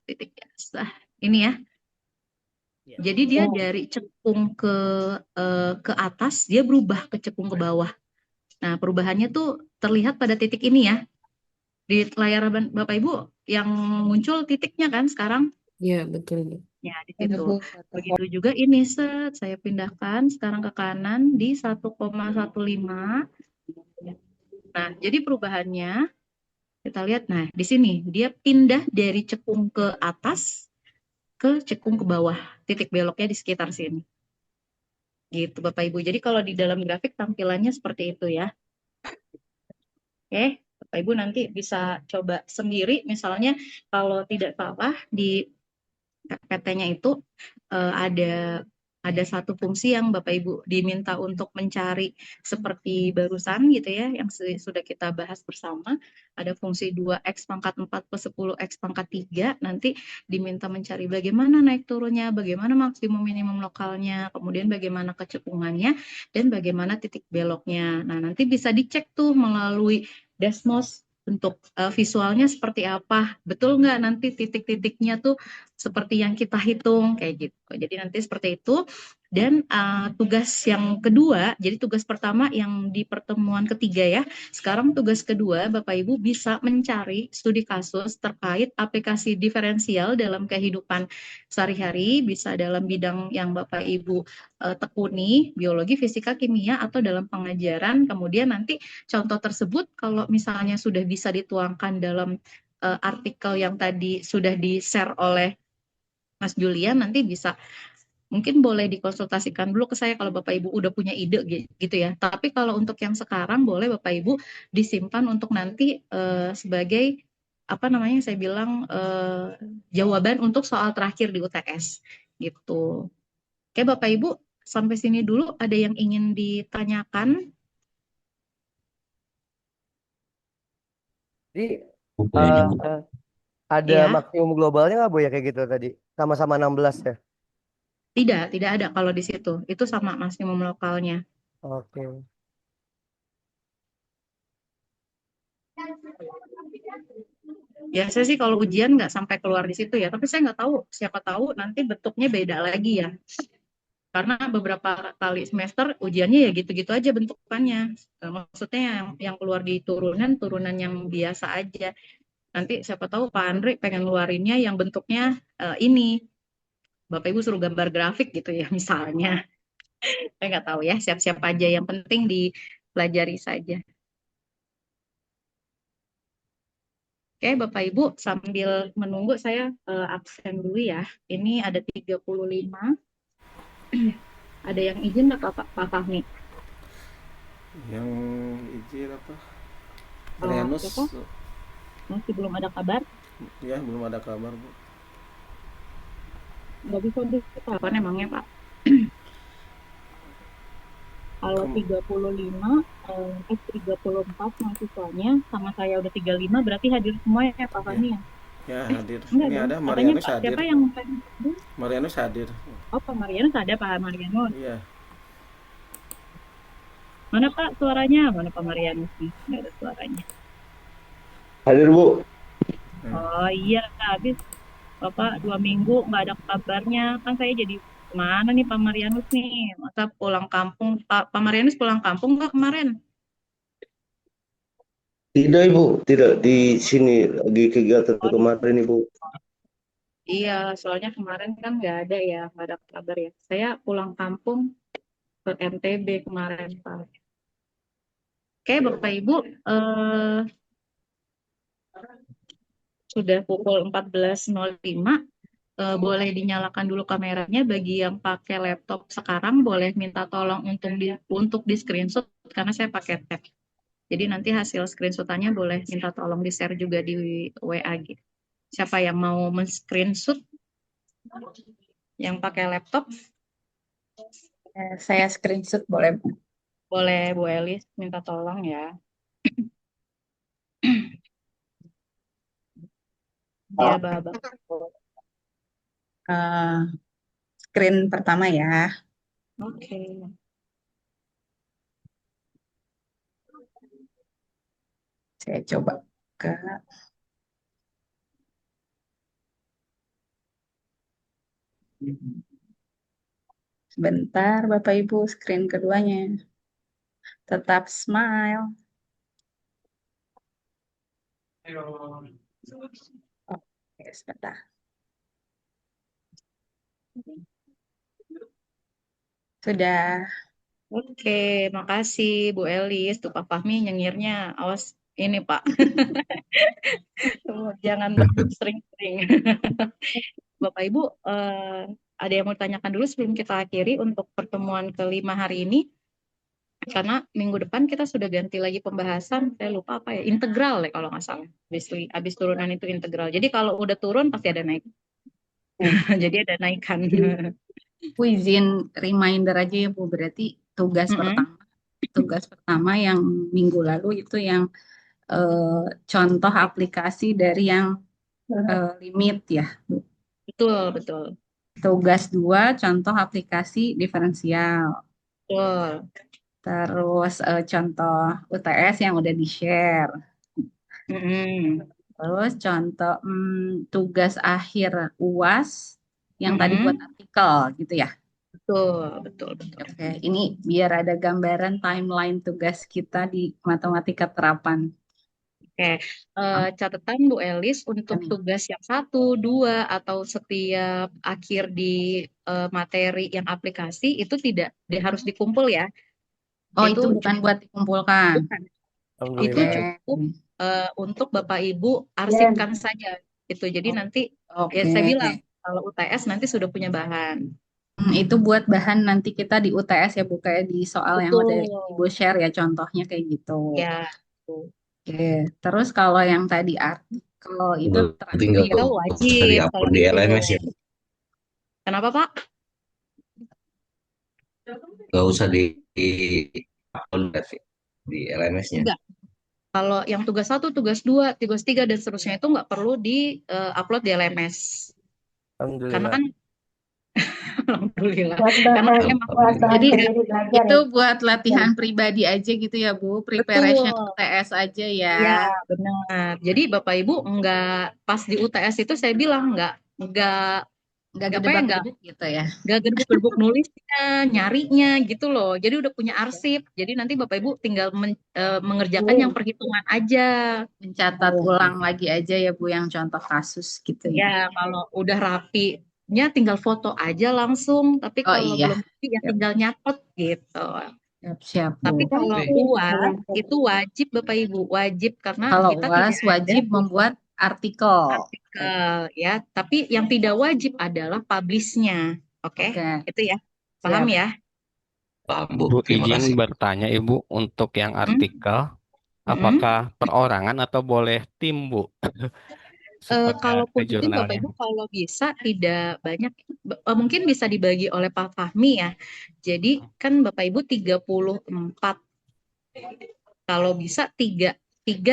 titiknya? Ini ya. Jadi dia dari cekung ke atas, dia berubah ke cekung ke bawah. Nah, perubahannya tuh terlihat pada titik ini ya. Di layar Bapak Ibu yang muncul titiknya kan sekarang. Ya, betul. Ya, di situ. Begitu juga ini, saya pindahkan sekarang ke kanan di 1,15. Nah, jadi perubahannya, kita lihat, nah di sini, dia pindah dari cekung ke atas ke cekung ke bawah. Titik beloknya di sekitar sini. Gitu Bapak Ibu. Jadi kalau di dalam grafik tampilannya seperti itu ya. Oke, Bapak Ibu nanti bisa coba sendiri. Misalnya kalau tidak salah di PT-nya itu ada satu fungsi yang Bapak Ibu diminta untuk mencari seperti barusan gitu ya, yang sudah kita bahas bersama. Ada fungsi 2x pangkat 4 plus 10x pangkat 3, nanti diminta mencari bagaimana naik turunnya, bagaimana maksimum minimum lokalnya, kemudian bagaimana kecekungannya, dan bagaimana titik beloknya. Nah, nanti bisa dicek tuh melalui Desmos untuk visualnya seperti apa, betul nggak nanti titik-titiknya tuh seperti yang kita hitung kayak gitu. Jadi nanti seperti itu. Dan tugas yang kedua, jadi tugas pertama yang di pertemuan ketiga ya. Sekarang tugas kedua, Bapak Ibu bisa mencari studi kasus terkait aplikasi diferensial dalam kehidupan sehari-hari, bisa dalam bidang yang Bapak Ibu tekuni, biologi, fisika, kimia, atau dalam pengajaran. Kemudian nanti contoh tersebut kalau misalnya sudah bisa dituangkan dalam artikel yang tadi sudah di-share oleh Mas Julian, nanti bisa mungkin boleh dikonsultasikan dulu ke saya kalau Bapak Ibu udah punya ide gitu ya. Tapi kalau untuk yang sekarang boleh Bapak Ibu disimpan untuk nanti sebagai apa namanya saya bilang jawaban untuk soal terakhir di UTS gitu. Oke Bapak Ibu, sampai sini dulu ada yang ingin ditanyakan? Jadi Oke. ada Iya, maksimum globalnya nggak Bu ya kayak gitu tadi? Sama-sama 16 ya? tidak ada kalau di situ. Itu sama maksimum lokalnya. Oke. Biasanya sih kalau ujian nggak sampai keluar di situ ya, tapi saya nggak tahu. Siapa tahu nanti bentuknya beda lagi ya. Karena beberapa kali semester ujiannya ya gitu-gitu aja bentukannya. Maksudnya yang keluar di turunan yang biasa aja. Nanti siapa tahu Pak Andre pengen ngeluarinnya yang bentuknya ini. Bapak Ibu suruh gambar grafik gitu ya misalnya. Saya nggak tahu ya, siap-siap aja. Yang penting dipelajari saja. Oke, Bapak Ibu, sambil menunggu saya absen dulu ya. Ini ada 35. Ada yang izin nggak Pak Fahmi? Yang izin apa? Oh, Marianus, siapa? Masih belum ada kabar? ya belum ada kabar Bu. Nggak bisa dikatakan emangnya Pak. Kalau 35, 34 mahasiswanya sama saya udah 35, berarti hadir semua ya Pak Fahmi ya? Ya hadir. Enggak Ini dong, ada katanya Marianus Pak, hadir. siapa yang hadir? Marianus hadir. Oh, Pak Marianus ada Pak Marianus. Iya. Mana Pak suaranya? Mana Pak Marianus nih? Nggak ada suaranya. Hadir Bu. Oh iya, habis Bapak 2 minggu nggak ada kabarnya. Kan saya jadi kemana nih Pak Marianus nih? Masa pulang kampung? Pak Marianus pulang kampung nggak kemarin? Tidak Ibu, tidak di sini lagi kegiatan Oh, kemarin Ibu. iya, soalnya kemarin kan nggak ada ya, nggak ada kabar ya. Saya pulang kampung ke NTB kemarin Pak. Oke, Bapak Ibu, sudah pukul 14.05. Boleh dinyalakan dulu kameranya. Bagi yang pakai laptop sekarang boleh minta tolong untuk di screenshot karena saya pakai tab. Jadi nanti hasil screenshotannya boleh minta tolong di share juga di WA gitu. Siapa yang mau men-screenshot yang pakai laptop? Saya screenshot boleh. Boleh Bu Elis minta tolong ya. Ya, Bapak. Screen pertama ya. Oke. Saya coba ke sebentar Bapak Ibu, screen keduanya. Tetap smile. Oke, sebentar. Sudah. Oke, makasih Bu Elis. Tuh Pak Fahmi nyengirnya. Awas ini Pak. Jangan sering-sering. Bapak Ibu, ada yang mau ditanyakan dulu sebelum kita akhiri untuk pertemuan kelima hari ini? Karena minggu depan kita sudah ganti lagi pembahasan, saya lupa apa ya, integral ya kalau nggak salah. Habis turunan itu integral. Jadi kalau udah turun pasti ada naik. Jadi ada naikan. Bu izin reminder aja ya Bu, berarti tugas pertama yang minggu lalu itu yang contoh aplikasi dari yang limit ya Bu. Betul. Tugas 2 contoh aplikasi diferensial. Betul. Terus contoh UTS yang udah di-share. Terus contoh tugas akhir UAS yang tadi buat artikel gitu ya. Betul. Oke, ini biar ada gambaran timeline tugas kita di matematika terapan. Oke, catatan Bu Elis untuk tugas yang 1, 2 atau setiap akhir di materi yang aplikasi itu tidak harus dikumpul ya. Oh, itu bukan buat dikumpulkan. Bukan. Itu cukup untuk Bapak Ibu arsipkan saja. Itu jadi nanti ya saya bilang kalau UTS nanti sudah punya bahan. Itu buat bahan nanti kita di UTS ya Bu, kayak di soal yang udah Ibu share ya contohnya kayak gitu. Ya. Oke, terus kalau yang tadi artikel itu tinggal wajib di-upload di LMS ya. Kenapa Pak? Nggak usah di-upload di LMS-nya. Enggak. Kalau yang tugas 1, tugas 2, tugas 3 dan seterusnya itu nggak perlu di-upload di LMS. Karena kan Alhamdulillah. Karena jadi itu buat latihan pribadi aja gitu ya Bu, preparation UTS aja ya. Ya, benar. Jadi Bapak Ibu nggak pas di UTS itu saya bilang nggak gedebak-gedebuk gitu ya. Nggak gedebak-gedebuk nulisnya, nyarinya gitu loh. Jadi udah punya arsip. Jadi nanti Bapak Ibu tinggal mengerjakan yang perhitungan aja. Mencatat ulang lagi aja ya Bu yang contoh kasus gitu ya. Ya, kalau udah rapinya tinggal foto aja langsung. Tapi kalau belum rapi ya tinggal nyatet gitu. Siap. Tapi kalau UAS itu wajib Bapak Ibu, wajib karena kalau kita UAS wajib membuat artikel ya, tapi yang tidak wajib adalah publish-nya. Oke. Itu ya. Paham ya? Paham Bu. Bu, izin bertanya Ibu untuk yang artikel apakah perorangan atau boleh tim Bu? Kalau tim Bapak Ibu kalau bisa tidak banyak, mungkin bisa dibagi oleh Pak Fahmi ya. Jadi kan Bapak Ibu 34. Kalau bisa 3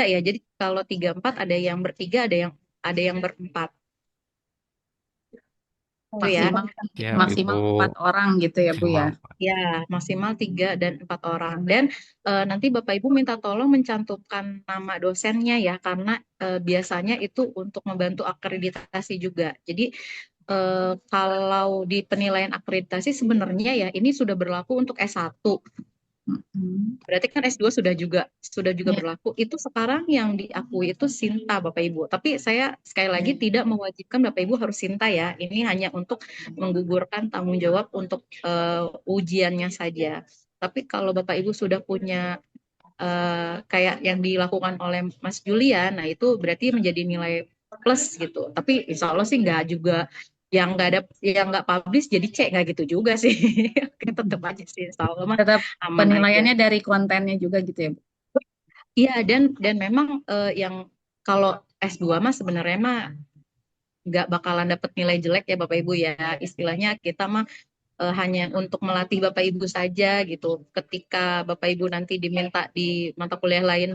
ya. Jadi kalau 34 ada yang bertiga, ada yang berempat. Maksimal 4 orang gitu ya Bu ya. Ya, maksimal 3 dan 4 orang. Dan nanti Bapak Ibu minta tolong mencantumkan nama dosennya ya, karena biasanya itu untuk membantu akreditasi juga. Jadi kalau di penilaian akreditasi sebenarnya ya ini sudah berlaku untuk S1. Berarti kan S2 sudah juga berlaku. Itu sekarang yang diakui itu Sinta Bapak Ibu. Tapi saya sekali lagi tidak mewajibkan Bapak Ibu harus Sinta ya. Ini hanya untuk menggugurkan tanggung jawab untuk ujiannya saja. Tapi kalau Bapak Ibu sudah punya kayak yang dilakukan oleh Mas Julian, nah itu berarti menjadi nilai plus gitu. Tapi insya Allah sih nggak juga yang nggak publish jadi C, nggak gitu juga sih. Tetap aja sih insya Allah tetap penilaiannya aja. Dari kontennya juga gitu ya Bu? Iya, dan memang yang kalau S2 mah sebenarnya mah nggak bakalan dapet nilai jelek ya Bapak Ibu ya. Istilahnya kita mah hanya untuk melatih Bapak Ibu saja gitu. Ketika Bapak Ibu nanti diminta di mata kuliah lain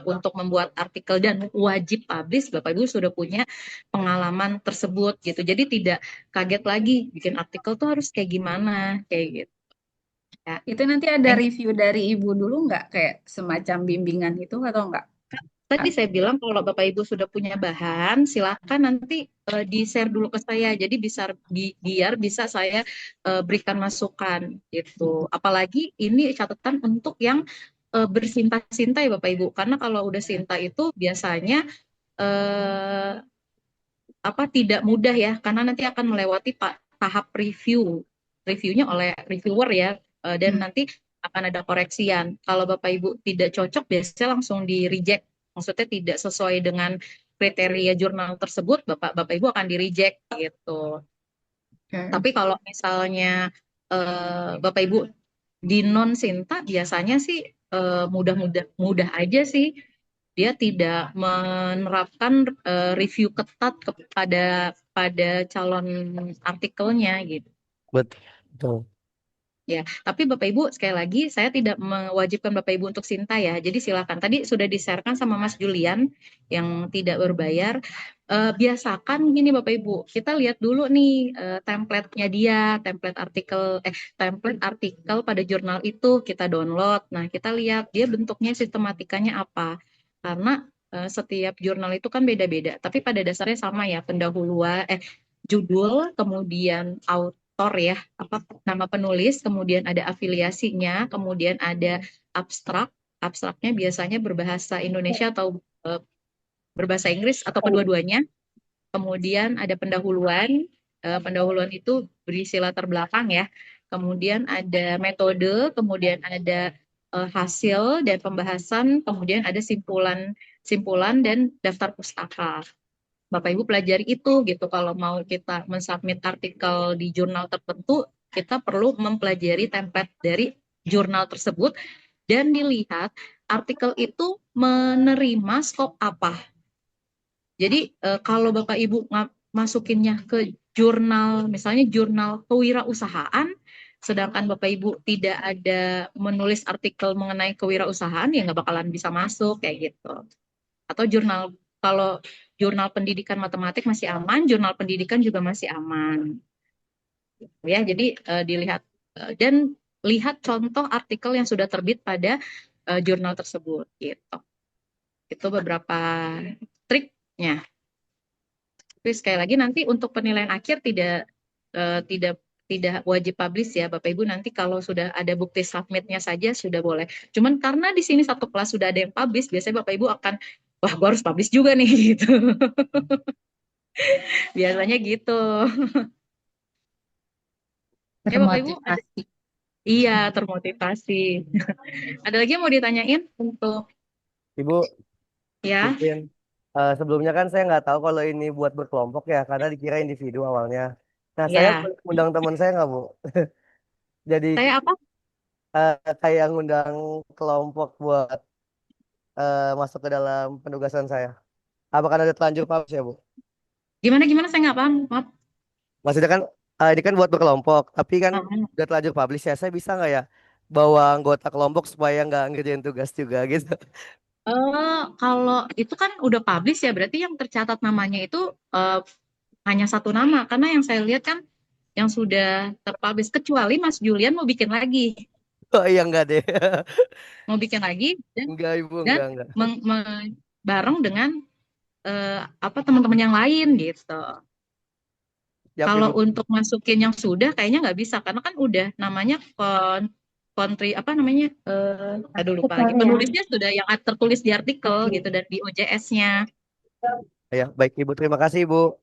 untuk membuat artikel dan wajib publish, Bapak Ibu sudah punya pengalaman tersebut gitu. Jadi tidak kaget lagi bikin artikel tuh harus kayak gimana kayak gitu. Ya, itu nanti ada review dari Ibu dulu nggak, kayak semacam bimbingan itu atau nggak? Tadi saya bilang kalau Bapak Ibu sudah punya bahan, silakan nanti di-share dulu ke saya. Jadi biar bisa saya berikan masukan gitu. Apalagi ini catatan untuk yang bersinta-sinta ya Bapak Ibu. Karena kalau udah sinta itu biasanya tidak mudah ya, karena nanti akan melewati tahap reviewnya oleh reviewer ya, dan nanti akan ada koreksian. Kalau Bapak Ibu tidak cocok, biasanya langsung di reject, maksudnya tidak sesuai dengan kriteria jurnal tersebut, Bapak Ibu akan di reject gitu. Tapi kalau misalnya Bapak Ibu di non Sinta, biasanya sih mudah aja sih. Dia tidak menerapkan review ketat pada calon artikelnya gitu. Betul. Ya, tapi Bapak Ibu sekali lagi saya tidak mewajibkan Bapak Ibu untuk Sinta ya. Jadi silakan. Tadi sudah di-sharekan sama Mas Julian yang tidak berbayar. Biasakan gini Bapak Ibu, kita lihat dulu nih template-nya dia, template artikel pada jurnal itu kita download. Nah, kita lihat dia bentuknya sistematikanya apa. Karena setiap jurnal itu kan beda-beda, tapi pada dasarnya sama ya, pendahuluan, judul, kemudian autor ya, nama penulis, kemudian ada afiliasinya, kemudian ada abstrak. Abstraknya biasanya berbahasa Indonesia atau berbahasa Inggris atau kedua-duanya. Kemudian ada pendahuluan. Pendahuluan itu berisi latar belakang ya. Kemudian ada metode, kemudian ada hasil dan pembahasan, kemudian ada simpulan dan daftar pustaka. Bapak Ibu pelajari itu gitu. Kalau mau kita mensubmit artikel di jurnal tertentu, kita perlu mempelajari template dari jurnal tersebut dan dilihat artikel itu menerima skop apa. Jadi kalau Bapak Ibu masukinnya ke jurnal, misalnya jurnal kewirausahaan, sedangkan Bapak Ibu tidak ada menulis artikel mengenai kewirausahaan, ya nggak bakalan bisa masuk kayak gitu. Atau kalau jurnal pendidikan matematik masih aman, jurnal pendidikan juga masih aman. Ya, jadi dilihat dan lihat contoh artikel yang sudah terbit pada jurnal tersebut gitu. Itu beberapa triknya. Tapi sekali lagi nanti untuk penilaian akhir tidak wajib publish ya Bapak Ibu. Nanti kalau sudah ada bukti submitnya saja sudah boleh. Cuman karena di sini satu kelas sudah ada yang publish, biasanya Bapak Ibu akan, wah gue harus publish juga nih gitu. Biasanya gitu. Ya Bapak Ibu, iya termotivasi. Ada lagi yang mau ditanyain untuk Ibu, ya? mungkin sebelumnya kan saya nggak tahu kalau ini buat berkelompok ya, karena dikira individu awalnya. Nah, saya Ya. boleh undang teman saya nggak, Bu? Jadi Saya apa? kayak ngundang kelompok buat masuk ke dalam penugasan saya. Apakah ada terlanjur publish ya, Bu? Gimana saya nggak paham. Maaf. Maksudnya kan ini kan buat berkelompok, tapi kan udah terlanjur publish ya. Saya bisa nggak ya bawa anggota kelompok supaya nggak ngerjain tugas juga gitu? Kalau itu kan udah publish ya, berarti yang tercatat namanya itu hanya satu nama. Karena yang saya lihat kan yang sudah terpublish, kecuali Mas Julian mau bikin lagi. Oh iya, enggak deh. Mau bikin lagi Enggak, Ibu, dan enggak. bareng dengan teman-teman yang lain gitu. Yap, Kalau Ibu. untuk masukin yang sudah kayaknya nggak bisa karena kan udah namanya lupa lagi, penulisnya sudah yang tertulis di artikel gitu dan di OJS-nya. Ya, baik Ibu, terima kasih Ibu.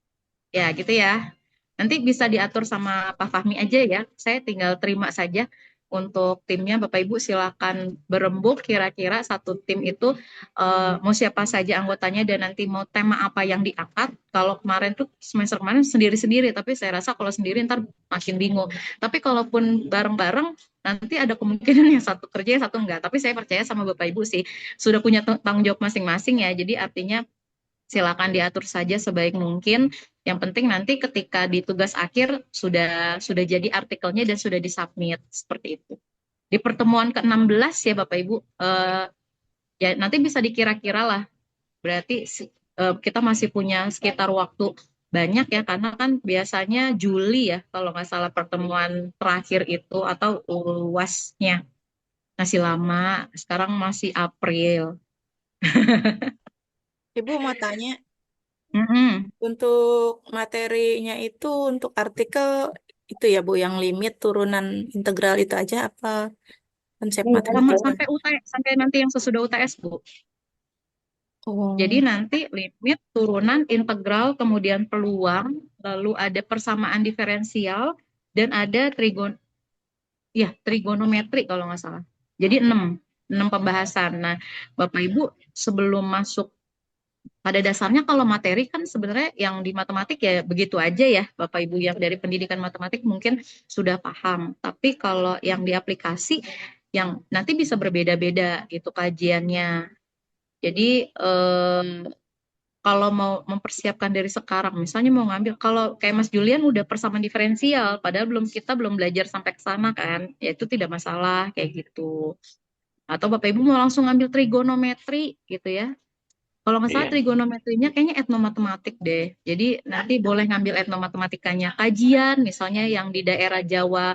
Ya gitu ya. Nanti bisa diatur sama Pak Fahmi aja ya. Saya tinggal terima saja. Untuk timnya Bapak Ibu silakan berembuk kira-kira satu tim itu mau siapa saja anggotanya dan nanti mau tema apa yang diangkat. Kalau kemarin tuh semester kemarin sendiri-sendiri, tapi saya rasa kalau sendiri ntar makin bingung. Tapi kalaupun bareng-bareng nanti ada kemungkinan yang satu kerja yang satu enggak. Tapi saya percaya sama Bapak Ibu sih sudah punya tanggung jawab masing-masing ya. Jadi artinya silakan diatur saja sebaik mungkin. Yang penting nanti ketika di tugas akhir sudah jadi artikelnya dan sudah disubmit seperti itu. Di pertemuan ke-16 ya Bapak Ibu, ya nanti bisa dikira-kira lah. Berarti kita masih punya sekitar waktu banyak ya, karena kan biasanya Juli ya kalau nggak salah pertemuan terakhir itu atau UASnya. Masih lama, sekarang masih April. Ibu mau tanya, Mm-mm. untuk materinya itu untuk artikel itu ya Bu, yang limit turunan integral itu aja apa konsep Iya, matematika? Sampai UTS, sampai nanti yang sesudah UTS, Bu. Oh, Jadi nanti limit, turunan, integral, kemudian peluang, lalu ada persamaan diferensial, dan ada trigonometri kalau nggak salah. Jadi 6 pembahasan. Nah, Bapak Ibu sebelum masuk, pada dasarnya kalau materi kan sebenarnya yang di matematik ya begitu aja ya, Bapak Ibu yang dari pendidikan matematik mungkin sudah paham. Tapi kalau yang di aplikasi, yang nanti bisa berbeda-beda gitu kajiannya. Jadi kalau mau mempersiapkan dari sekarang, misalnya mau ngambil, kalau kayak Mas Julian udah persamaan diferensial, padahal kita belum belajar sampai ke sana kan, ya itu tidak masalah kayak gitu. Atau Bapak Ibu mau langsung ngambil trigonometri gitu ya. Kalau nggak salah trigonometrinya kayaknya etnomatematik deh. Jadi nanti boleh ngambil etnomatematikanya. Kajian misalnya yang di daerah Jawa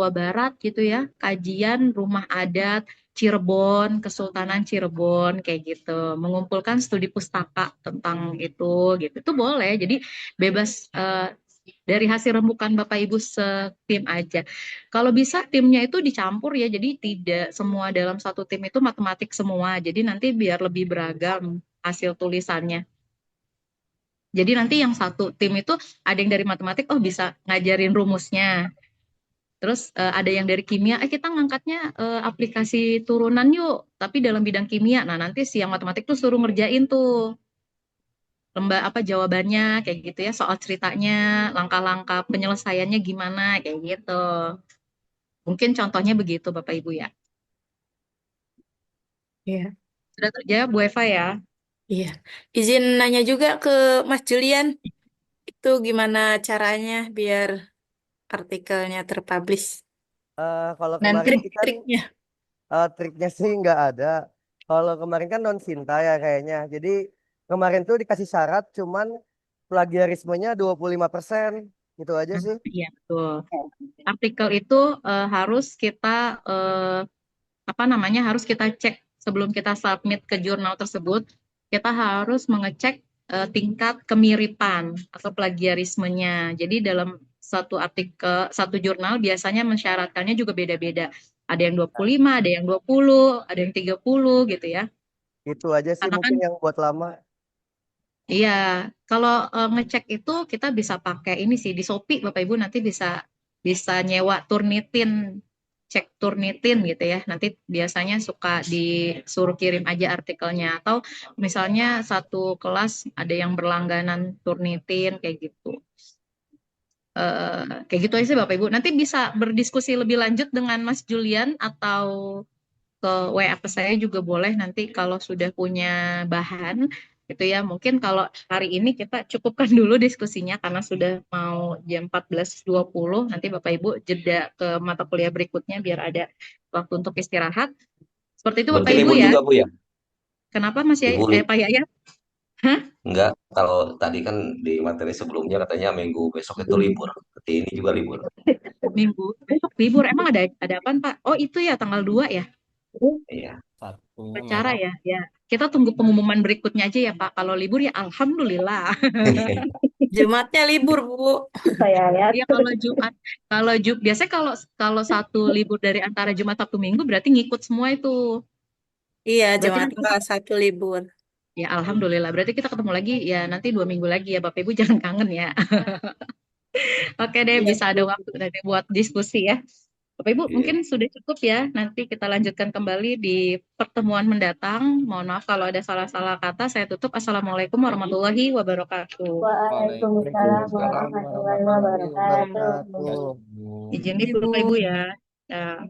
Barat gitu ya. Kajian rumah adat Cirebon, Kesultanan Cirebon kayak gitu. Mengumpulkan studi pustaka tentang itu gitu. Itu boleh. Jadi bebas dari hasil rembukan Bapak Ibu setim aja. Kalau bisa timnya itu dicampur ya. Jadi tidak semua dalam satu tim itu matematik semua. Jadi nanti biar lebih beragam hasil tulisannya. Jadi nanti yang satu tim itu ada yang dari matematik, oh bisa ngajarin rumusnya. Terus ada yang dari kimia, kita ngangkatnya aplikasi turunan yuk, tapi dalam bidang kimia. Nah nanti si yang matematik tuh suruh ngerjain tuh jawabannya kayak gitu ya, soal ceritanya, langkah-langkah penyelesaiannya gimana kayak gitu. Mungkin contohnya begitu Bapak Ibu ya. iya. Sudah terjawab Bu Eva ya? Iya. Izin nanya juga ke Mas Julian, itu gimana caranya biar artikelnya terpublish? Kalau Dan kemarin kita trik-triknya. triknya sih nggak ada. Kalau kemarin kan non Sinta ya kayaknya. Jadi kemarin tuh dikasih syarat cuman plagiarismenya 25%. Gitu aja sih. Iya betul. Artikel itu harus kita harus kita cek sebelum kita submit ke jurnal tersebut. Kita harus mengecek tingkat kemiripan atau plagiarismenya. Jadi dalam satu artikel, satu jurnal biasanya mensyaratkannya juga beda-beda. Ada yang 25, ada yang 20, ada yang 30 gitu ya. Gitu aja sih Karena mungkin kan yang buat lama. iya, kalau ngecek itu kita bisa pakai ini sih di Shopee, Bapak Ibu nanti bisa nyewa Turnitin, cek Turnitin gitu ya. Nanti biasanya suka disuruh kirim aja artikelnya atau misalnya satu kelas ada yang berlangganan Turnitin kayak gitu. Kayak gitu aja sih Bapak Ibu. Nanti bisa berdiskusi lebih lanjut dengan Mas Julian atau ke WA ke saya juga boleh nanti kalau sudah punya bahan gitu ya. Mungkin kalau hari ini kita cukupkan dulu diskusinya karena sudah mau jam 14.20. Nanti Bapak Ibu jeda ke mata kuliah berikutnya biar ada waktu untuk istirahat. Seperti itu Bapak Berarti Ibu libur ya. juga Bu ya? Kenapa Mas Libur. Pak Yayat? Hah? Enggak, kalau tadi kan di materi sebelumnya katanya minggu besok itu libur. Berarti ini juga libur. Minggu besok libur. Emang ada apa Pak? Oh itu ya tanggal 2 ya. Iya. Satunya Acara merah. ya. Ya. Kita tunggu pengumuman berikutnya aja ya Pak. Kalau libur ya alhamdulillah. Jumatnya libur, Bu. Saya lihat. Iya kalau Jumat, biasanya kalau satu libur dari antara Jumat Sabtu Minggu berarti ngikut semua itu. Iya, Berarti Jumat nanti tanggal 1 libur. ya alhamdulillah. Berarti kita ketemu lagi ya nanti 2 minggu lagi ya Bapak Ibu jangan kangen ya. Oke deh Iya. bisa ada waktu nanti buat diskusi ya. Bapak Ibu Iya. mungkin sudah cukup ya. Nanti kita lanjutkan kembali di pertemuan mendatang. Mohon maaf kalau ada salah-salah kata. Saya tutup. Assalamualaikum warahmatullahi wabarakatuh. Waalaikumsalam warahmatullahi wabarakatuh. Wabarakatuh. Izin dulu Bapak Ibu ya. Ya.